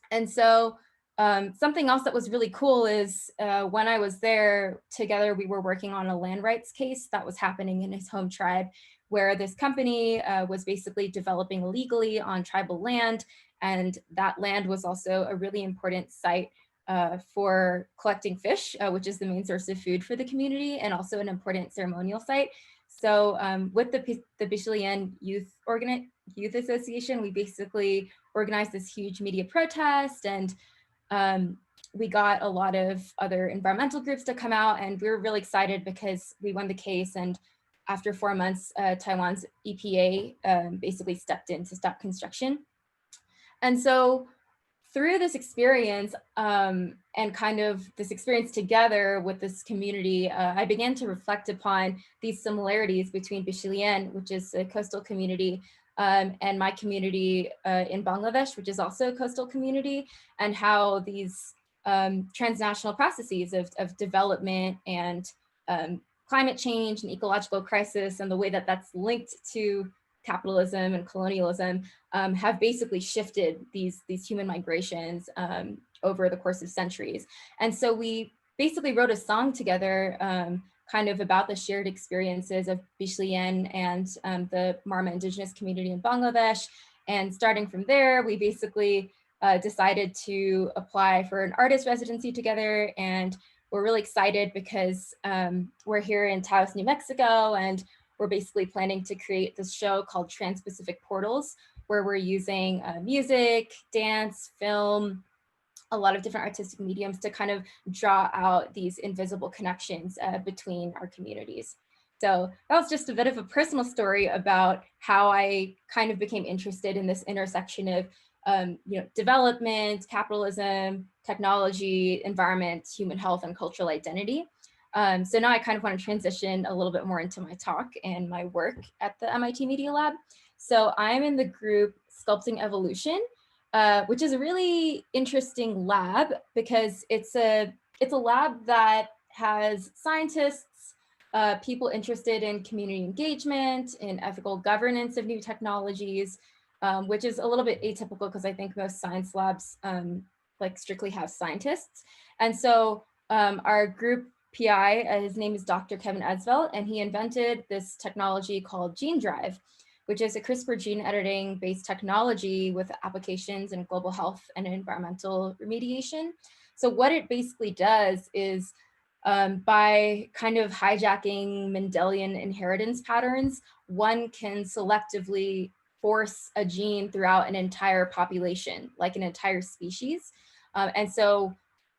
And so something else that was really cool is when I was there together, we were working on a land rights case that was happening in his home tribe, where this company was basically developing illegally on tribal land. And that land was also a really important site for collecting fish, which is the main source of food for the community, and also an important ceremonial site. So with the Bishilian Youth Association, we basically organized this huge media protest, and we got a lot of other environmental groups to come out, and we were really excited because we won the case. And after 4 months, Taiwan's EPA basically stepped in to stop construction. And so through this experience and kind of this experience together with this community, I began to reflect upon these similarities between Bishilian, which is a coastal community, and my community in Bangladesh, which is also a coastal community, and how these transnational processes of development and climate change and ecological crisis and the way that that's linked to capitalism and colonialism have basically shifted these human migrations over the course of centuries. And so we basically wrote a song together kind of about the shared experiences of Bishilian and the Marma indigenous community in Bangladesh. And starting from there, we basically decided to apply for an artist residency together. And we're really excited because we're here in Taos, New Mexico, and we're basically planning to create this show called Trans-Pacific Portals, where we're using music, dance, film, a lot of different artistic mediums to kind of draw out these invisible connections between our communities. So that was just a bit of a personal story about how I kind of became interested in this intersection of development, capitalism, technology, environment, human health, and cultural identity. So now I kind of want to transition a little bit more into my talk and my work at the MIT Media Lab. So I'm in the group Sculpting Evolution, which is a really interesting lab because it's a lab that has scientists, people interested in community engagement, in ethical governance of new technologies, which is a little bit atypical because I think most science labs like strictly have scientists. And so our group PI, his name is Dr. Kevin Edsveld, and he invented this technology called Gene Drive, which is a CRISPR gene editing based technology with applications in global health and environmental remediation. So what it basically does is by kind of hijacking Mendelian inheritance patterns, one can selectively force a gene throughout an entire population, like an entire species. And so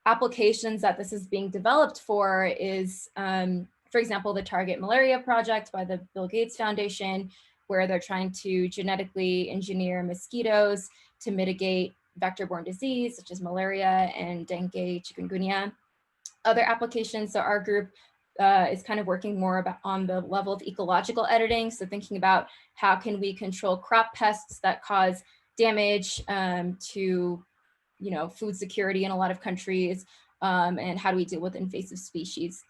applications that this is being developed for is, for example, the Target Malaria Project by the Bill Gates Foundation, where they're trying to genetically engineer mosquitoes to mitigate vector-borne disease, such as malaria and dengue, chikungunya. Other applications, so our group is kind of working more on the level of ecological editing. So thinking about how can we control crop pests that cause damage to food security in a lot of countries, and how do we deal with invasive species.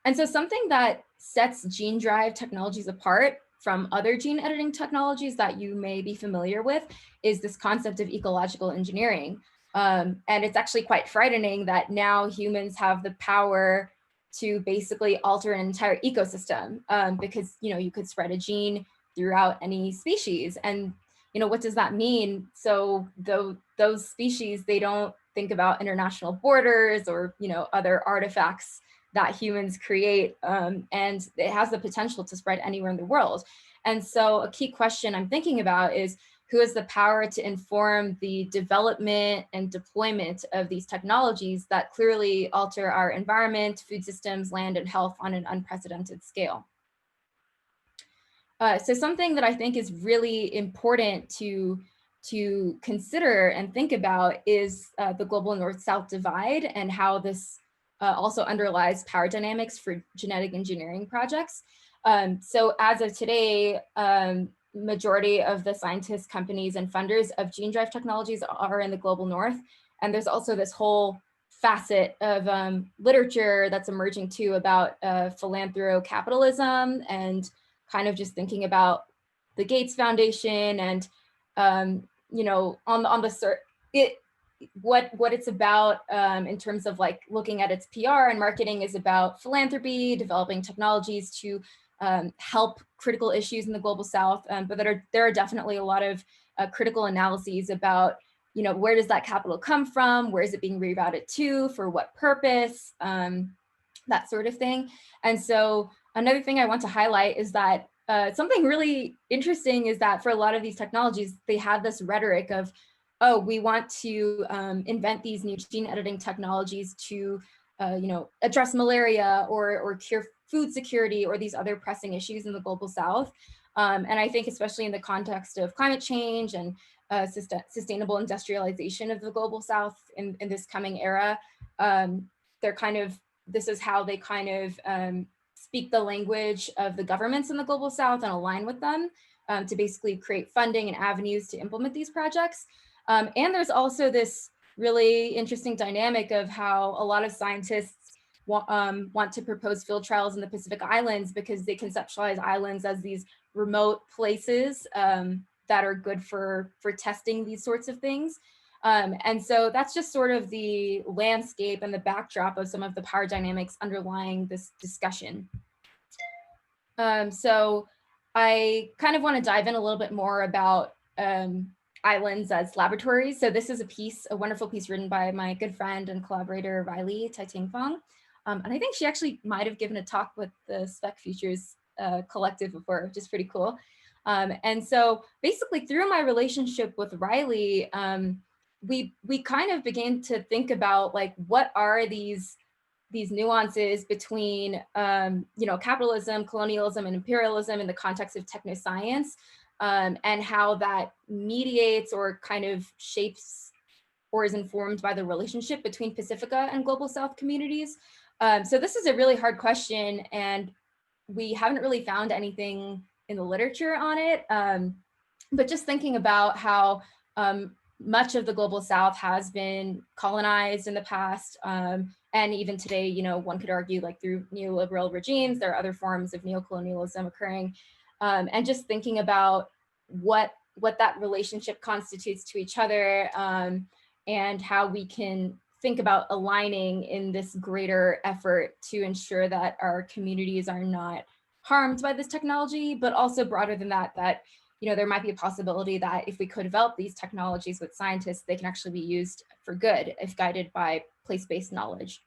And so something that sets gene drive technologies apart from other gene editing technologies that you may be familiar with is this concept of ecological engineering. And it's actually quite frightening that now humans have the power to basically alter an entire ecosystem, because you could spread a gene throughout any species. And what does that mean? So those species, they don't think about international borders or other artifacts that humans create, and it has the potential to spread anywhere in the world. And so a key question I'm thinking about is who has the power to inform the development and deployment of these technologies that clearly alter our environment, food systems, land, and health on an unprecedented scale. So something that I think is really important to consider and think about is the global North-South divide and how this also underlies power dynamics for genetic engineering projects. So as of today, majority of the scientists, companies, and funders of gene drive technologies are in the global North. And there's also this whole facet of literature that's emerging too about Techno-capitalism and kind of just thinking about the Gates Foundation and what it's about in terms of like looking at its PR and marketing is about philanthropy, developing technologies to help critical issues in the global South, but there are definitely a lot of critical analyses about where does that capital come from, where is it being rerouted to, for what purpose, that sort of thing. And so another thing I want to highlight is that something really interesting is that for a lot of these technologies, they have this rhetoric of, oh, we want to invent these new gene editing technologies to address malaria or cure food security or these other pressing issues in the global South. And I think especially in the context of climate change and sustainable industrialization of the global South in this coming era, this is how they kind of speak the language of the governments in the global South and align with them to basically create funding and avenues to implement these projects. And there's also this really interesting dynamic of how a lot of scientists want to propose field trials in the Pacific Islands because they conceptualize islands as these remote places that are good for testing these sorts of things. And so that's just sort of the landscape and the backdrop of some of the power dynamics underlying this discussion. So I kind of want to dive in a little bit more about islands as laboratories. So this is a wonderful piece written by my good friend and collaborator, Riley Taiting-Fong. And I think she actually might have given a talk with the Spec Futures collective before, which is pretty cool. And so basically through my relationship with Riley, we kind of began to think about like, what are these nuances between capitalism, colonialism, and imperialism in the context of technoscience, and how that mediates or kind of shapes or is informed by the relationship between Pacifica and Global South communities. So this is a really hard question, and we haven't really found anything in the literature on it. But just thinking about how much of the Global South has been colonized in the past, and even today, one could argue like through neoliberal regimes, there are other forms of neocolonialism occurring. And just thinking about what that relationship constitutes to each other, and how we can think about aligning in this greater effort to ensure that our communities are not harmed by this technology, but also broader than that, there might be a possibility that if we co-develop these technologies with scientists, they can actually be used for good if guided by place-based knowledge.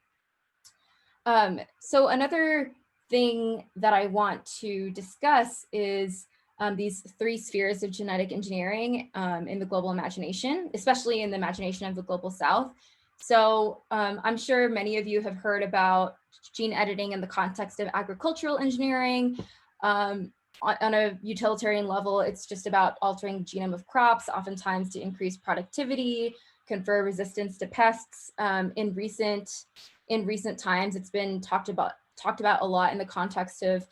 So another thing that I want to discuss is these three spheres of genetic engineering in the global imagination, especially in the imagination of the Global South. So I'm sure many of you have heard about gene editing in the context of agricultural engineering. On a utilitarian level, it's just about altering the genome of crops, oftentimes to increase productivity, confer resistance to pests. In recent times, it's been talked about a lot in the context of,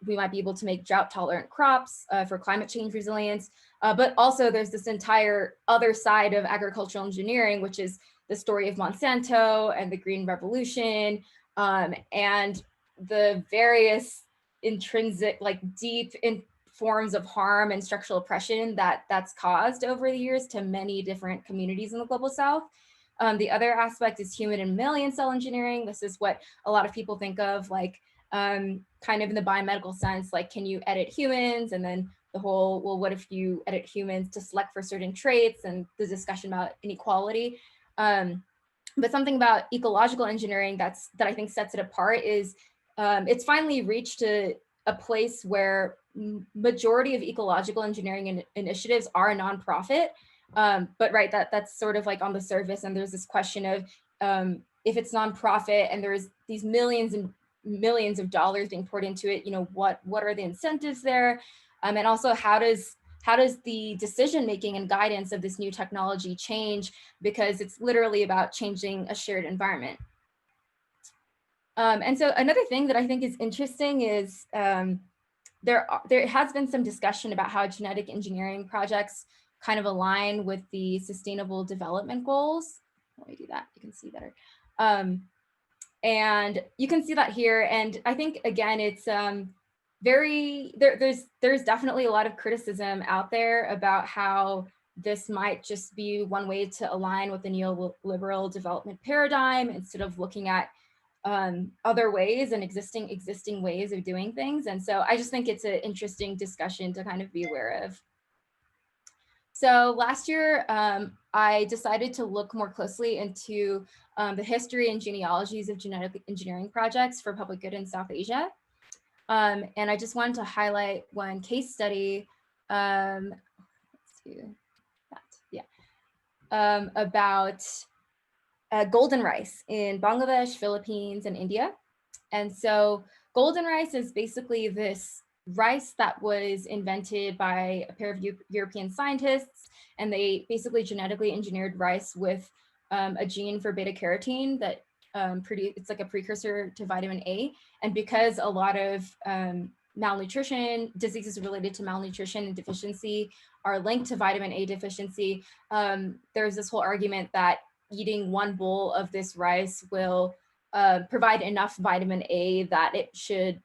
we might be able to make drought tolerant crops for climate change resilience. But also there's this entire other side of agricultural engineering, which is the story of Monsanto and the Green Revolution, and the various intrinsic, like deep forms of harm and structural oppression that's caused over the years to many different communities in the Global South. The other aspect is human and mammalian cell engineering. This is what a lot of people think of, like kind of in the biomedical sense, like, can you edit humans? And then the whole, well, what if you edit humans to select for certain traits, and the discussion about inequality. But something about ecological engineering that I think sets it apart is it's finally reached a place where majority of ecological engineering initiatives are nonprofit. But right, that's sort of like on the surface, and there's this question of if it's nonprofit and there's these millions and millions of dollars being poured into it, what are the incentives there? And also how does the decision making and guidance of this new technology change, because it's literally about changing a shared environment. And so another thing that I think is interesting is there has been some discussion about how genetic engineering projects kind of align with the Sustainable Development Goals. Let me do that, you can see better. And you can see that here. And I think, again, it's there's definitely a lot of criticism out there about how this might just be one way to align with the neoliberal development paradigm instead of looking at other ways and existing ways of doing things. And so I just think it's an interesting discussion to kind of be aware of. So last year, I decided to look more closely into the history and genealogies of genetic engineering projects for public good in South Asia. And I just wanted to highlight one case study, let's do that, yeah, about golden rice in Bangladesh, Philippines, and India. And so golden rice is basically this rice that was invented by a pair of European scientists, and they basically genetically engineered rice with a gene for beta carotene that it's like a precursor to vitamin A. And because a lot of malnutrition, diseases related to malnutrition and deficiency are linked to vitamin A deficiency, there's this whole argument that eating one bowl of this rice will provide enough vitamin A that it should,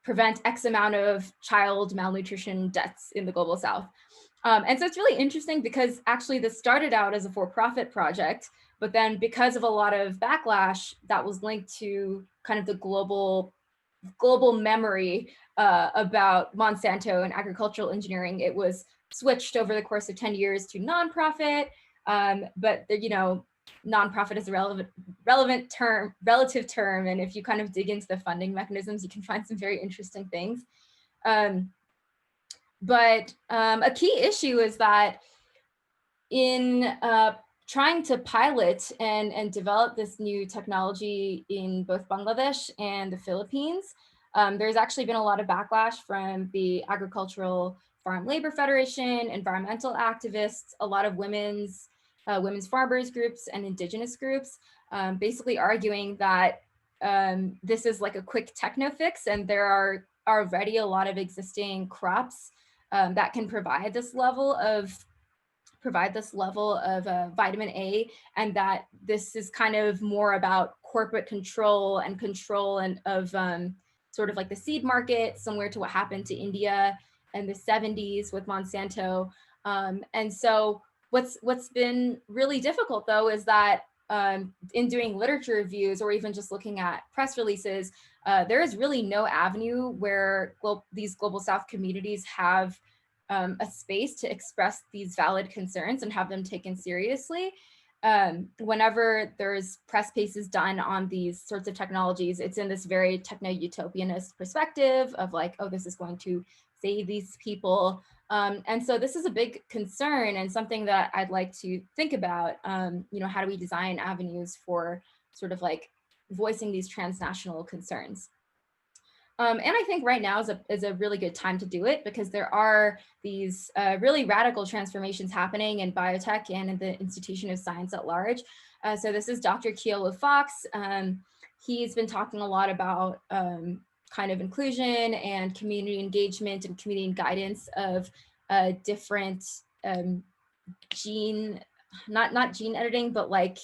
prevent X amount of child malnutrition deaths in the Global South. And so it's really interesting because actually this started out as a for-profit project, but then because of a lot of backlash that was linked to kind of the global memory about Monsanto and agricultural engineering, it was switched over the course of 10 years to nonprofit, but nonprofit is a relative term, and if you kind of dig into the funding mechanisms, you can find some very interesting things. But a key issue is that in trying to pilot and develop this new technology in both Bangladesh and the Philippines, there's actually been a lot of backlash from the Agricultural Farm Labor Federation, environmental activists, a lot of women's farmers groups and indigenous groups, basically arguing that this is like a quick techno fix, and there are already a lot of existing crops that can provide this level of vitamin A, and that this is kind of more about corporate control and of sort of like the seed market, similar to what happened to India in the 70s with Monsanto. And so what's been really difficult though is that in doing literature reviews or even just looking at press releases, there is really no avenue where these Global South communities have a space to express these valid concerns and have them taken seriously. Whenever there's press pieces done on these sorts of technologies, it's in this very techno-utopianist perspective of like, oh, this is going to save these people. And so this is a big concern and something that I'd like to think about. How do we design avenues for sort of like voicing these transnational concerns? And I think right now is a really good time to do it, because there are these really radical transformations happening in biotech and in the institution of science at large. So this is Dr. Keola Fox. He's been talking a lot about kind of inclusion and community engagement and community guidance of different not gene editing, but like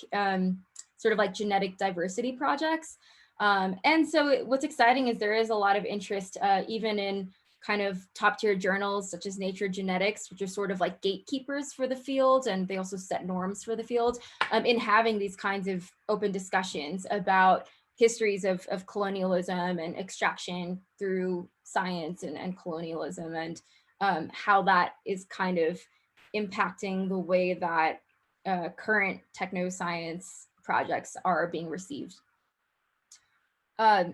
sort of like genetic diversity projects. And so what's exciting is there is a lot of interest even in kind of top tier journals such as Nature Genetics, which are sort of like gatekeepers for the field, and they also set norms for the field, in having these kinds of open discussions about histories of colonialism and extraction through science and colonialism, and how that is kind of impacting the way that current techno-science projects are being received.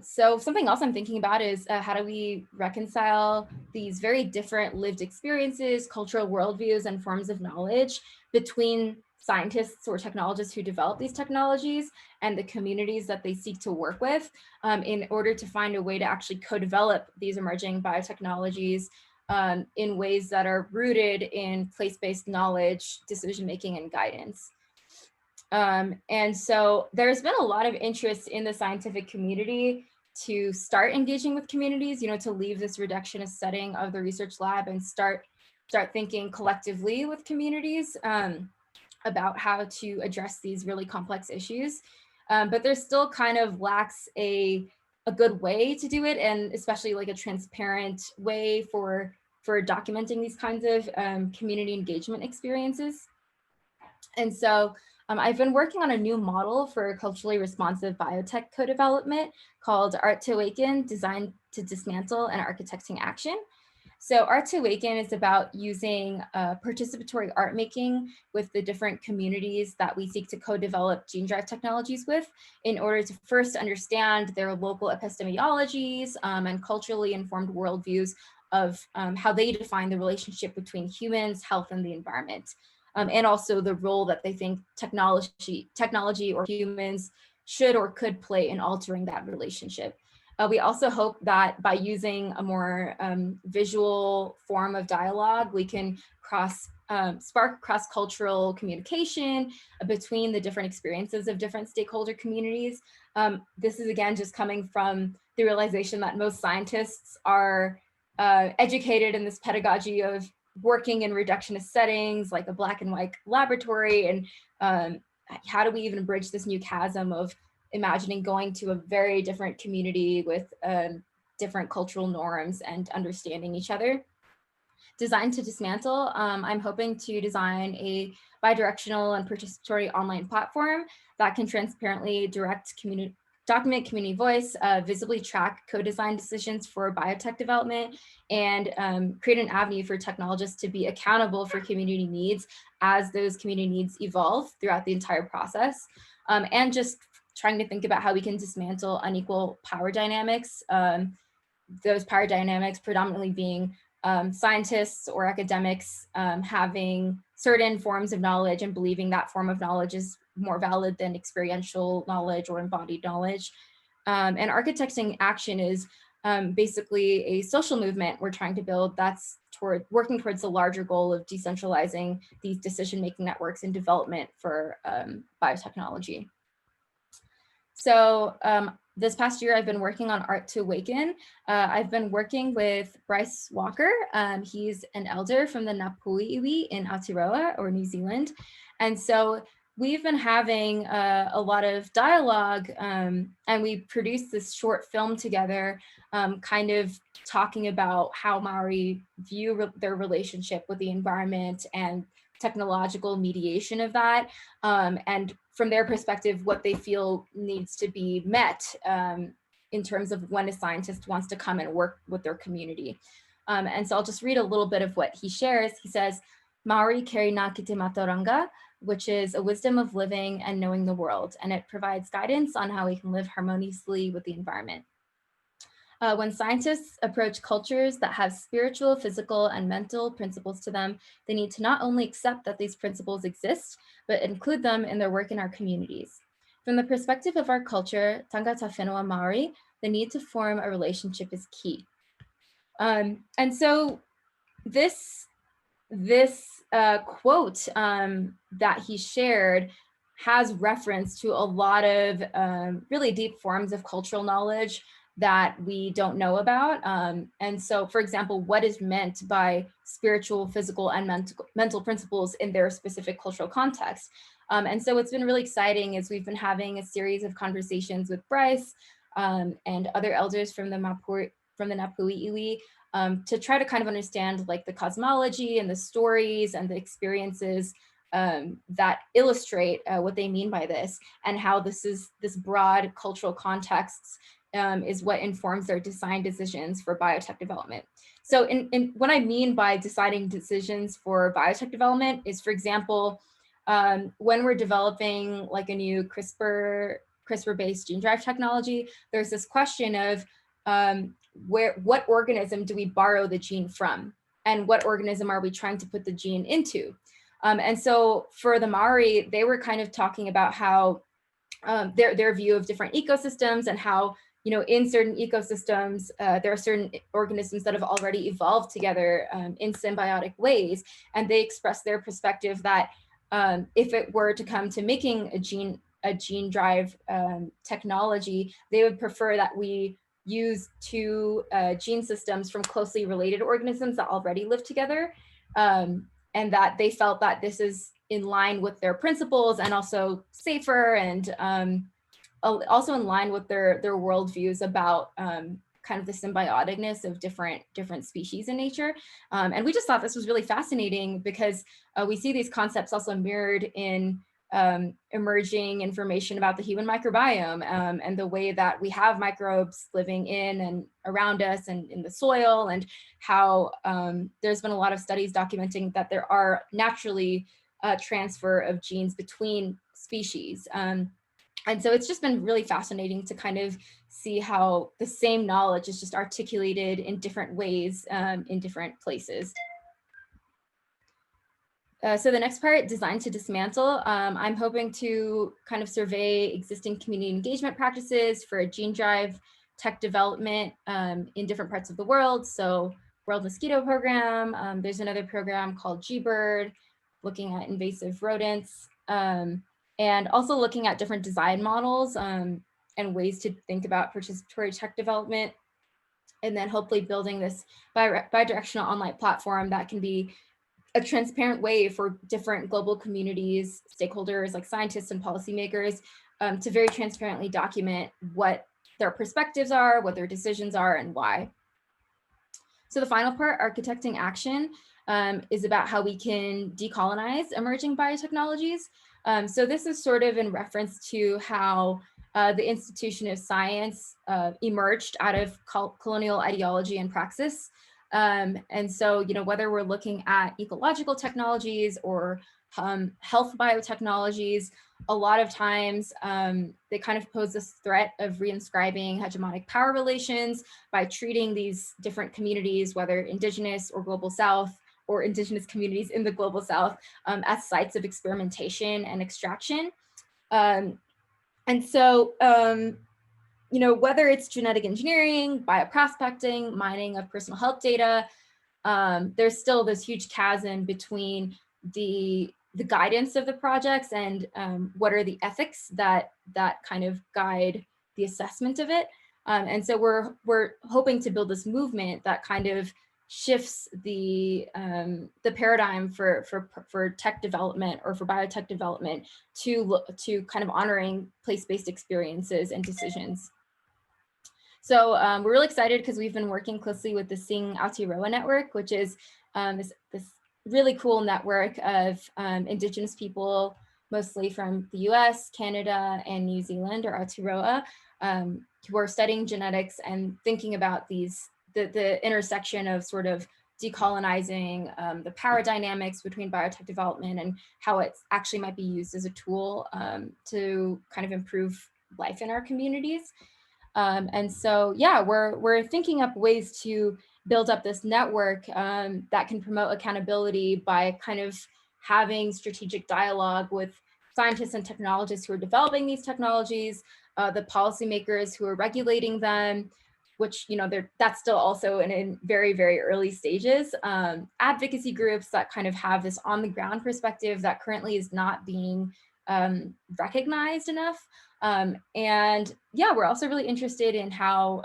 So something else I'm thinking about is how do we reconcile these very different lived experiences, cultural worldviews, and forms of knowledge between scientists or technologists who develop these technologies and the communities that they seek to work with, in order to find a way to actually co-develop these emerging biotechnologies in ways that are rooted in place-based knowledge, decision-making, and guidance. And so there's been a lot of interest in the scientific community to start engaging with communities, to leave this reductionist setting of the research lab and start thinking collectively with communities about how to address these really complex issues. But there still kind of lacks a good way to do it, and especially like a transparent way for documenting these kinds of community engagement experiences. And so I've been working on a new model for culturally responsive biotech co-development called Art to Awaken, Design to Dismantle, and Architecting Action. So Art to Awaken is about using participatory art making with the different communities that we seek to co-develop gene drive technologies with, in order to first understand their local epistemologies and culturally informed worldviews of how they define the relationship between humans, health, and the environment. And also the role that they think technology or humans should or could play in altering that relationship. We also hope that by using a more visual form of dialogue, we can spark cross-cultural communication between the different experiences of different stakeholder communities. This is again just coming from the realization that most scientists are educated in this pedagogy of working in reductionist settings like a black and white laboratory, and how do we even bridge this new chasm of imagining going to a very different community with different cultural norms and understanding each other. Design to Dismantle, I'm hoping to design a bidirectional and participatory online platform that can transparently direct document community voice, visibly track co-design decisions for biotech development, and create an avenue for technologists to be accountable for community needs as those community needs evolve throughout the entire process. And just trying to think about how we can dismantle unequal power dynamics, those power dynamics predominantly being scientists or academics having certain forms of knowledge and believing that form of knowledge is more valid than experiential knowledge or embodied knowledge. And architecting action is basically a social movement we're trying to build that's working towards the larger goal of decentralizing these decision-making networks and development for biotechnology. So this past year, I've been working on Art to Awaken. I've been working with Bryce Walker. He's an elder from the Napuiwi in Aotearoa, or New Zealand. And so we've been having a lot of dialogue, and we produced this short film together, kind of talking about how Maori view their relationship with the environment and technological mediation of that, and from their perspective, what they feel needs to be met in terms of when a scientist wants to come and work with their community. And so I'll just read a little bit of what he shares. He says, Maori keri nā kite mataranga, which is a wisdom of living and knowing the world, and it provides guidance on how we can live harmoniously with the environment. When scientists approach cultures that have spiritual, physical, and mental principles to them, they need to not only accept that these principles exist, but include them in their work in our communities. From the perspective of our culture, Tangata Whenua Maori, the need to form a relationship is key. And so this quote that he shared has reference to a lot of really deep forms of cultural knowledge that we don't know about. And so, for example, what is meant by spiritual, physical, and mental principles in their specific cultural context. And so what's been really exciting is we've been having a series of conversations with Bryce and other elders from the Napuiwi to try to kind of understand like the cosmology and the stories and the experiences that illustrate what they mean by this, and how this broad cultural contexts is what informs their design decisions for biotech development. So what I mean by deciding decisions for biotech development is, for example, when we're developing like a new CRISPR-based gene drive technology, there's this question of what organism do we borrow the gene from? And what organism are we trying to put the gene into? And so for the Maori, they were kind of talking about how their view of different ecosystems and how, you know, in certain ecosystems, there are certain organisms that have already evolved together in symbiotic ways. And they express their perspective that if it were to come to making a gene drive technology, they would prefer that we use two gene systems from closely related organisms that already live together. And that they felt that this is in line with their principles and also safer, and also in line with their worldviews about kind of the symbioticness of different species in nature. And we just thought this was really fascinating because we see these concepts also mirrored in emerging information about the human microbiome and the way that we have microbes living in and around us and in the soil, and how there's been a lot of studies documenting that there are naturally transfer of genes between species. And so it's just been really fascinating to kind of see how the same knowledge is just articulated in different ways in different places. So the next part, design to dismantle. I'm hoping to kind of survey existing community engagement practices for gene drive tech development in different parts of the world. So World Mosquito Program, there's another program called G-Bird, looking at invasive rodents, and also looking at different design models and ways to think about participatory tech development. And then hopefully building this bidirectional online platform that can be a transparent way for different global communities, stakeholders like scientists and policymakers to very transparently document what their perspectives are, what their decisions are, and why. So the final part, architecting action, is about how we can decolonize emerging biotechnologies. So this is sort of in reference to how the institution of science emerged out of colonial ideology and praxis. And so, whether we're looking at ecological technologies or health biotechnologies, a lot of times they kind of pose this threat of reinscribing hegemonic power relations by treating these different communities, whether indigenous or global South, or indigenous communities in the global South, as sites of experimentation and extraction. And so, whether it's genetic engineering, bioprospecting, mining of personal health data, there's still this huge chasm between the guidance of the projects and what are the ethics that kind of guide the assessment of it. And so we're hoping to build this movement that kind of shifts the paradigm for tech development or for biotech development to kind of honoring place-based experiences and decisions. So we're really excited because we've been working closely with the Sing Aotearoa network, which is this really cool network of indigenous people, mostly from the US, Canada, and New Zealand, or Aotearoa, who are studying genetics and thinking about the intersection of sort of decolonizing the power dynamics between biotech development and how it actually might be used as a tool to kind of improve life in our communities. And so, yeah, we're thinking up ways to build up this network that can promote accountability by kind of having strategic dialogue with scientists and technologists who are developing these technologies, the policymakers who are regulating them, which, that's still also in very, very early stages. Advocacy groups that kind of have this on the ground perspective that currently is not being recognized enough. And yeah, we're also really interested in how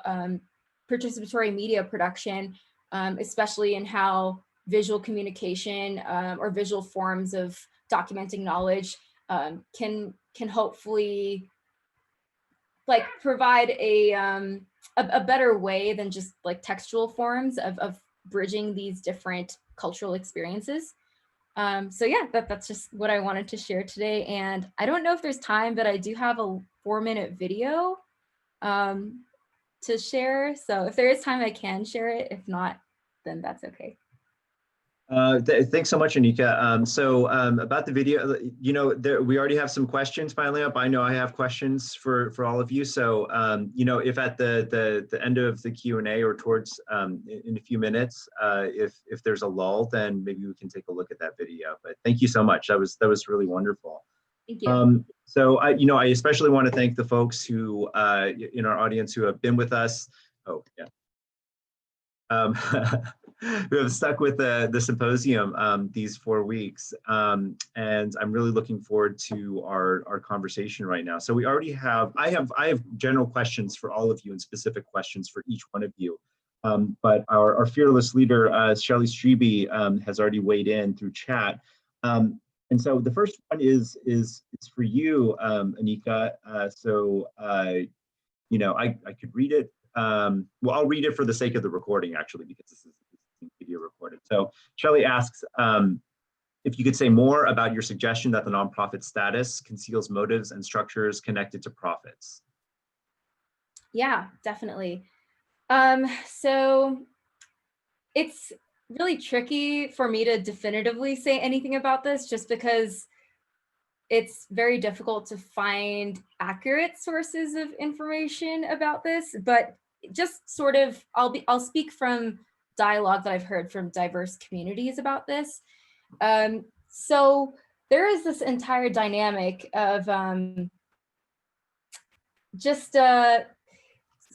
participatory media production, especially in how visual communication or visual forms of documenting knowledge can hopefully provide a better way than just textual forms of bridging these different cultural experiences. So yeah, that's just what I wanted to share today. And I don't know if there's time, but I do have a 4-minute video to share. So if there is time, I can share it. If not, then that's okay. Thanks so much, Anika. So about the video, we already have some questions piling up. I know I have questions for all of you. So, if at the end of the Q&A or towards in a few minutes, if there's a lull, then maybe we can take a look at that video. But thank you so much. That was really wonderful. Thank you. So I especially want to thank the folks who in our audience who have been with us. Oh yeah. Who have stuck with the symposium these 4 weeks, and I'm really looking forward to our conversation right now. So we already have I have general questions for all of you and specific questions for each one of you, but our fearless leader Shelley Strebe has already weighed in through chat, and so the first one is for you, Anika. I could read it. Well, I'll read it for the sake of the recording, actually, because this is video recorded. So Shelley asks if you could say more about your suggestion that the nonprofit status conceals motives and structures connected to profits. Yeah, definitely. So it's really tricky for me to definitively say anything about this, just because it's very difficult to find accurate sources of information about this, but just sort of, I'll speak from dialogue that I've heard from diverse communities about this. So there is this entire dynamic of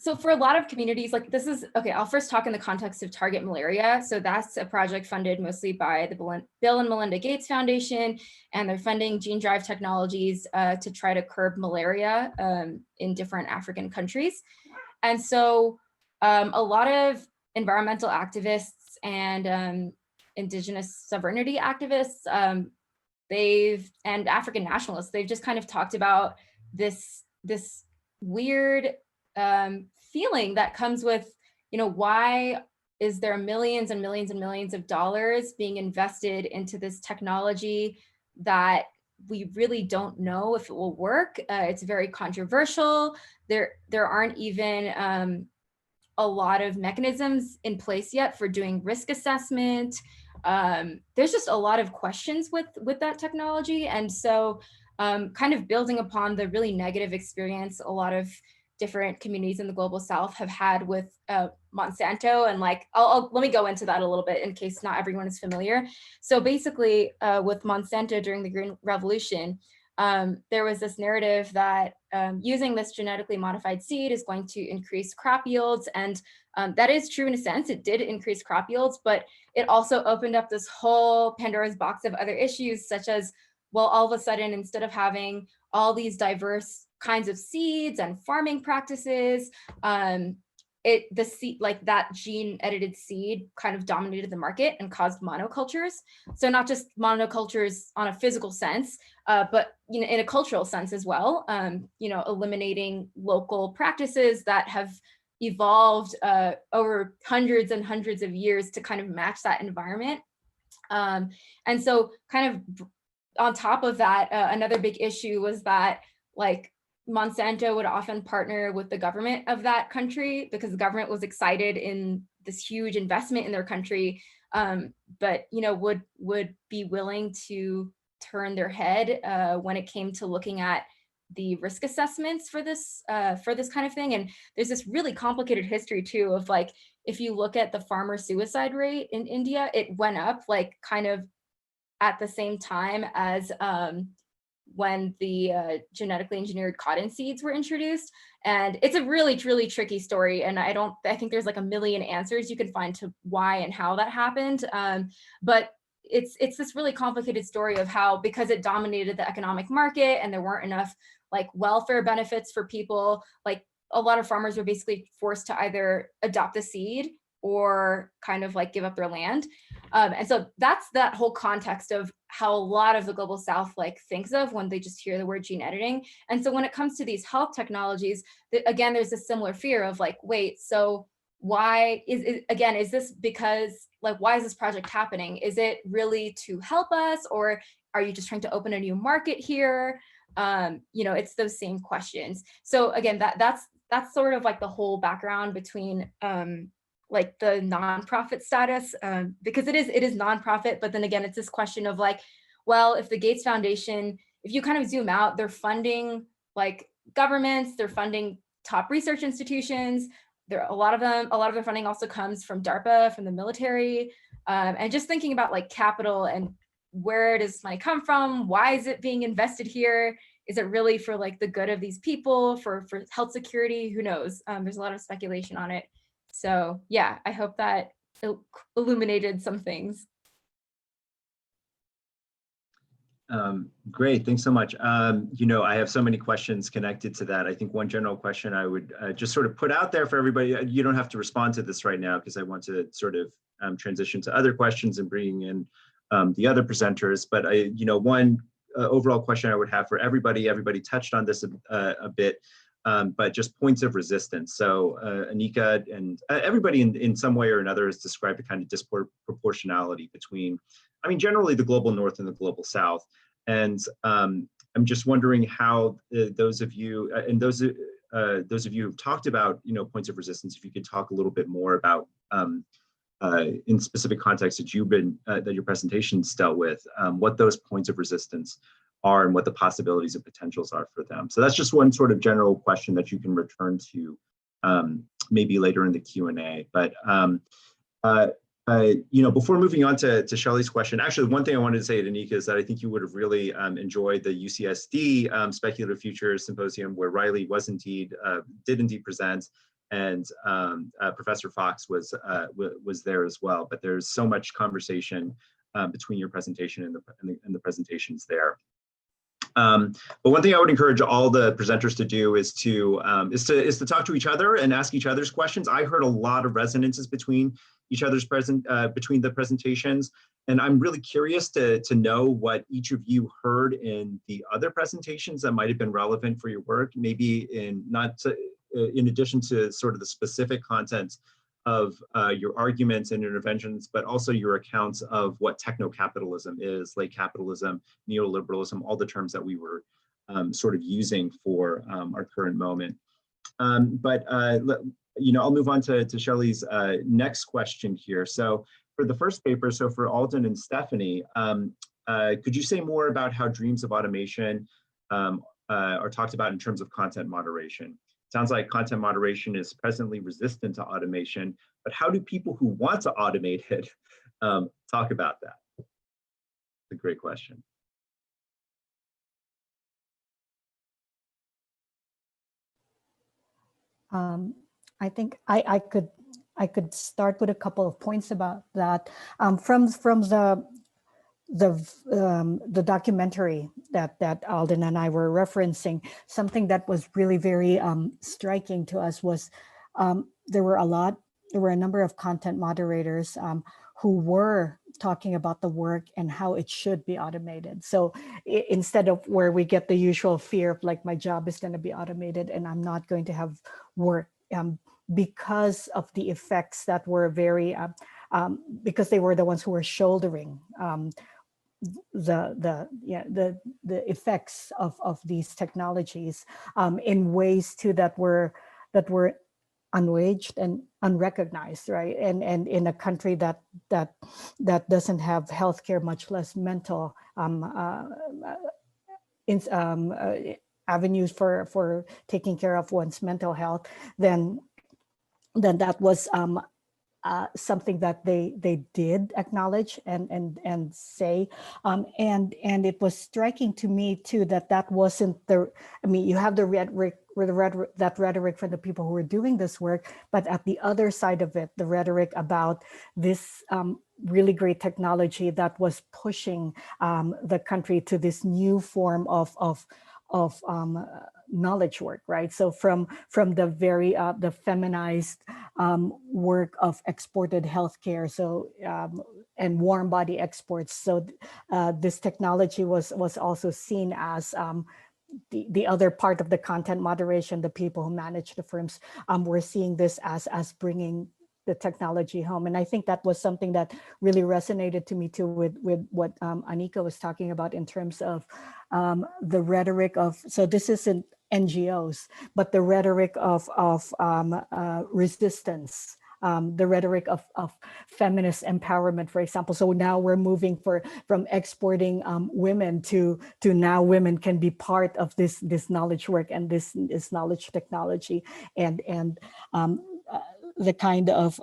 so for a lot of communities, this is, okay, I'll first talk in the context of Target Malaria. So that's a project funded mostly by the Bill and Melinda Gates Foundation, and they're funding gene drive technologies to try to curb malaria in different African countries. And so a lot of environmental activists and indigenous sovereignty activists, and African nationalists, they've just kind of talked about this weird feeling that comes with, why is there millions and millions and millions of dollars being invested into this technology that we really don't know if it will work. It's very controversial. There aren't even a lot of mechanisms in place yet for doing risk assessment. There's just a lot of questions with that technology. And so kind of building upon the really negative experience a lot of different communities in the global South have had with Monsanto, and like, let me go into that a little bit in case not everyone is familiar. So basically with Monsanto during the Green Revolution, there was this narrative that using this genetically modified seed is going to increase crop yields. And that is true in a sense, it did increase crop yields, but it also opened up this whole Pandora's box of other issues, such as, well, all of a sudden, instead of having all these diverse kinds of seeds and farming practices, the seed, like that gene edited seed kind of dominated the market and caused monocultures. So not just monocultures on a physical sense, but in a cultural sense as well, eliminating local practices that have evolved over hundreds and hundreds of years to kind of match that environment. And so kind of on top of that, another big issue was that like Monsanto would often partner with the government of that country because the government was excited in this huge investment in their country, but would be willing to turn their head when it came to looking at the risk assessments for this kind of thing. And there's this really complicated history too of like, if you look at the farmer suicide rate in India, it went up like kind of at the same time as when the genetically engineered cotton seeds were introduced. And it's a really, really tricky story. And I think there's like a million answers you can find to why and how that happened. But it's this really complicated story of how, because it dominated the economic market and there weren't enough like welfare benefits for people, like a lot of farmers were basically forced to either adopt the seed or kind of like give up their land. And so that's that whole context of how a lot of the global South like thinks of when they just hear the word gene editing. And so when it comes to these health technologies, again, there's a similar fear of like, wait, so why is this because like, why is this project happening? Is it really to help us, or are you just trying to open a new market here? It's those same questions. So again, that's sort of like the whole background between like the nonprofit status, because it is nonprofit, but then again, it's this question of like, well, if the Gates Foundation, if you kind of zoom out, they're funding like governments, they're funding top research institutions. A lot of their funding also comes from DARPA, from the military, and just thinking about like capital and where does money come from? Why is it being invested here? Is it really for like the good of these people, for health security? Who knows? There's a lot of speculation on it. So yeah, I hope that illuminated some things. Great, thanks so much. I have so many questions connected to that. I think one general question I would just sort of put out there for everybody, you don't have to respond to this right now because I want to sort of transition to other questions and bringing in the other presenters. But one overall question I would have for everybody touched on this a bit, but just points of resistance. So Anika and everybody in some way or another has described a kind of disproportionality between, generally the global North and the global South. And I'm just wondering how those of you who've talked about, points of resistance, if you could talk a little bit more about in specific contexts that that your presentations dealt with, what those points of resistance are and what the possibilities and potentials are for them. So that's just one sort of general question that you can return to maybe later in the Q&A. But before moving on to Shelley's question, actually one thing I wanted to say to Anika is that I think you would have really enjoyed the UCSD Speculative Futures Symposium, where Riley did indeed present, and Professor Fox was there as well. But there's so much conversation between your presentation and the presentations there. But one thing I would encourage all the presenters to do is to talk to each other and ask each other's questions. I heard a lot of resonances between each other's between the presentations, and I'm really curious to know what each of you heard in the other presentations that might have been relevant for your work, maybe in addition to sort of the specific content of your arguments and interventions, but also your accounts of what techno-capitalism is, late capitalism, neoliberalism, all the terms that we were sort of using for our current moment. I'll move on to Shelley's next question here. So for the first paper, so for Alden and Stephanie, could you say more about how dreams of automation are talked about in terms of content moderation? Sounds like content moderation is presently resistant to automation, but how do people who want to automate it talk about that? It's a great question. I think I could start with a couple of points about that. From the documentary that Alden and I were referencing, something that was really very striking to us was there were a number of content moderators who were talking about the work and how it should be automated. So instead of where we get the usual fear of like, my job is going to be automated and I'm not going to have work, because of the effects that were very, because they were the ones who were shouldering the effects of these technologies in ways too that were unwaged and unrecognized, right? And in a country that doesn't have healthcare, much less mental avenues for taking care of one's mental health, then that was something that they did acknowledge and say, and it was striking to me too that wasn't the. I mean, you have the rhetoric from the people who were doing this work, but at the other side of it, the rhetoric about this really great technology that was pushing the country to this new form of knowledge work, right? So from the very the feminized work of exported healthcare, so and warm body exports. So this technology was also seen as the other part of the content moderation. The people who manage the firms were seeing this as bringing the technology home. And I think that was something that really resonated to me too with what Anika was talking about in terms of the rhetoric of, so this isn't NGOs, but the rhetoric of resistance, the rhetoric of feminist empowerment, for example. So now we're moving from exporting women to now women can be part of this knowledge work and this knowledge technology, and the kind of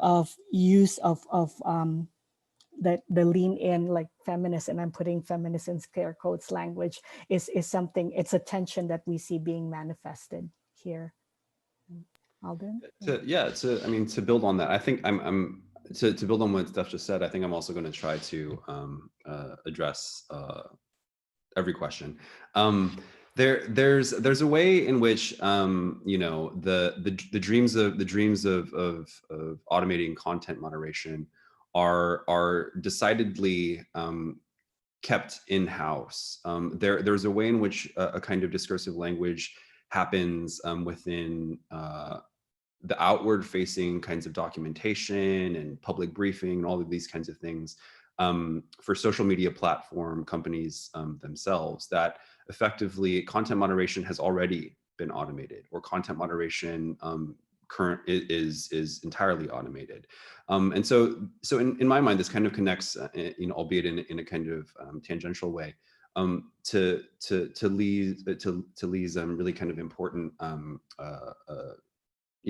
use of the lean in, like feminist, and I'm putting feminist in scare quotes language, is something, it's a tension that we see being manifested here. Alden? To build on that, I think to build on what Steph just said, I think I'm also going to try to address every question. There's a way in which the dreams of automating content moderation are decidedly kept in-house. There's a way in which a kind of discursive language happens within the outward-facing kinds of documentation and public briefing and all of these kinds of things for social media platform companies themselves, that effectively content moderation has already been automated, or content moderation is entirely automated. And so in my mind, this kind of connects, albeit in a kind of tangential way, to Lee's really kind of important,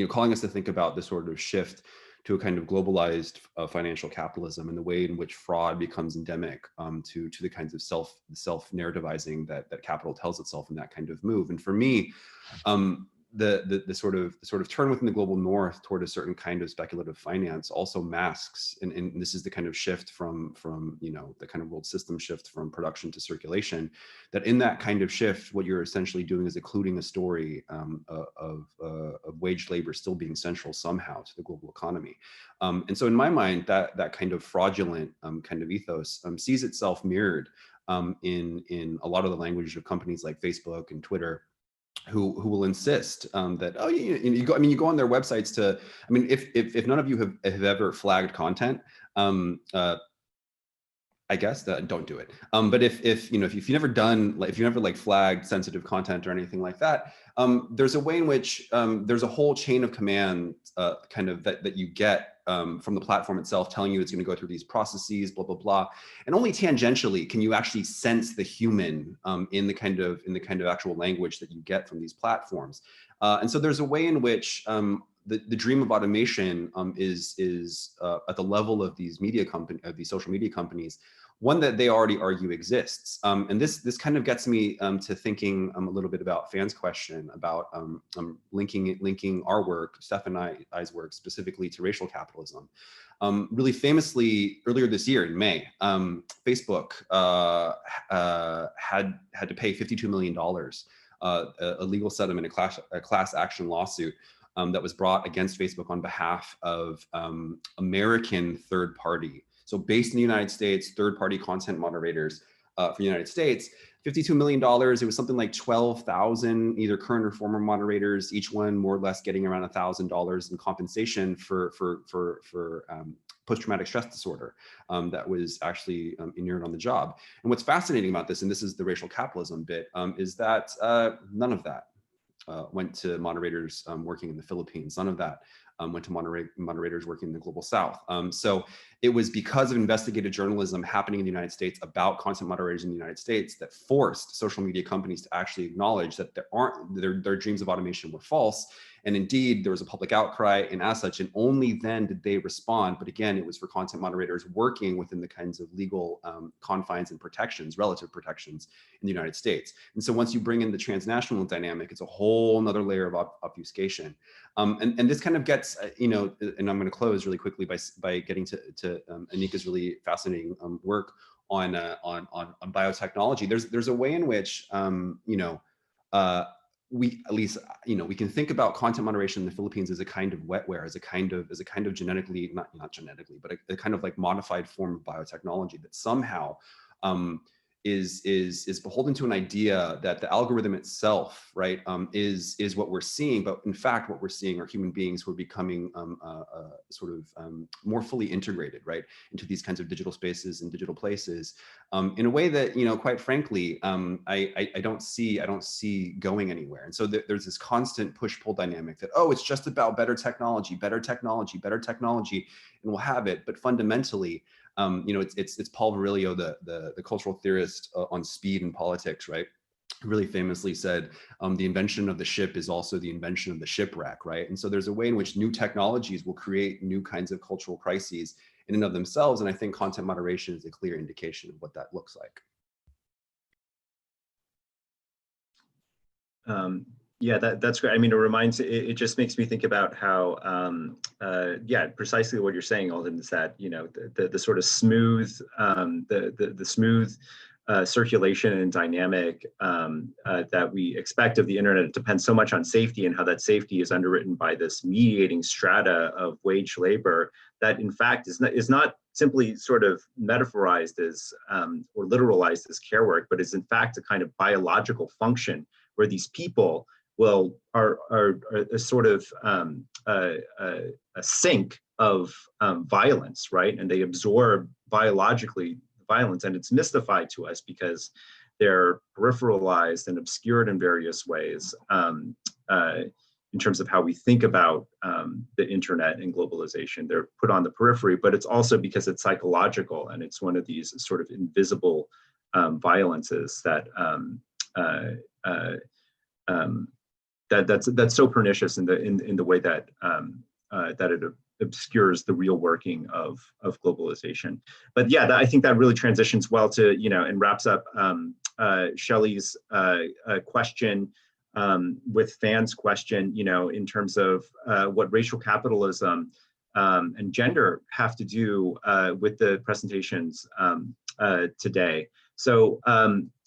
calling us to think about this sort of shift to a kind of globalized financial capitalism, and the way in which fraud becomes endemic to the kinds of self-narrativizing that capital tells itself in that kind of move. And for me, the sort of turn within the global north toward a certain kind of speculative finance also masks, and this is the kind of shift from the kind of world system shift from production to circulation, that in that kind of shift, what you're essentially doing is occluding a story of wage labor still being central somehow to the global economy. And so in my mind, that kind of fraudulent kind of ethos sees itself mirrored in a lot of the language of companies like Facebook and Twitter, who will insist that, oh, you go. I mean, you go on their websites to. I mean, if none of you have ever flagged content, I guess that don't do it. But if you've never done, like, if you've never like flagged sensitive content or anything like that, there's a way in which there's a whole chain of command kind of that you get from the platform itself, telling you it's going to go through these processes, blah blah blah, and only tangentially can you actually sense the human in the kind of actual language that you get from these platforms. And so there's a way in which the dream of automation is at the level of these these social media companies, one that they already argue exists. And this kind of gets me to thinking a little bit about Fan's question about linking our work, Steph and I's work, specifically to racial capitalism. Really famously, earlier this year in May, Facebook had to pay $52 million, a legal settlement, a class action lawsuit that was brought against Facebook on behalf of American third party. So based in the United States, third party content moderators for the United States, $52 million. It was something like 12,000 either current or former moderators, each one more or less getting around $1,000 in compensation for post-traumatic stress disorder that was actually inured on the job. And what's fascinating about this, and this is the racial capitalism bit, is that none of that went to moderators working in the Philippines. None of that went to moderators working in the global South. So it was because of investigative journalism happening in the United States about content moderators in the United States that forced social media companies to actually acknowledge that their dreams of automation were false. And indeed, there was a public outcry, and as such, and only then did they respond. But again, it was for content moderators working within the kinds of legal confines and protections, relative protections in the United States. And so once you bring in the transnational dynamic, it's a whole nother layer of obfuscation. And this kind of gets, and I'm going to close really quickly by getting to Anika's really fascinating work on biotechnology. There's a way in which we can think about content moderation in the Philippines as a kind of wetware, as a kind of genetically, not genetically, but a kind of like modified form of biotechnology that somehow is beholden to an idea that the algorithm itself, right, is what we're seeing. But in fact, what we're seeing are human beings who are becoming more fully integrated, right, into these kinds of digital spaces and digital places, in a way that, quite frankly, I don't see going anywhere. And so there's this constant push-pull dynamic that, oh, it's just about better technology, and we'll have it. But fundamentally, it's Paul Virilio, the cultural theorist on speed and politics, right? Really famously said, the invention of the ship is also the invention of the shipwreck, right? And so there's a way in which new technologies will create new kinds of cultural crises in and of themselves. And I think content moderation is a clear indication of what that looks like. Yeah, that's great. I mean, it just makes me think about how, precisely what you're saying, Alden, is that, the sort of smooth, the smooth circulation and dynamic that we expect of the internet. It depends so much on safety, and how that safety is underwritten by this mediating strata of wage labor that, in fact, is not simply sort of metaphorized as or literalized as care work, but is in fact a kind of biological function where these people are a sort of a sink of violence, right? And they absorb biologically violence, and it's mystified to us because they're peripheralized and obscured in various ways in terms of how we think about the internet and globalization. They're put on the periphery, but it's also because it's psychological, and it's one of these sort of invisible violences that that's so pernicious in the way that that it obscures the real working of globalization. But yeah, I think that really transitions well to, and wraps up Shelley's question with Fan's question, in terms of what racial capitalism and gender have to do with the presentations today. So,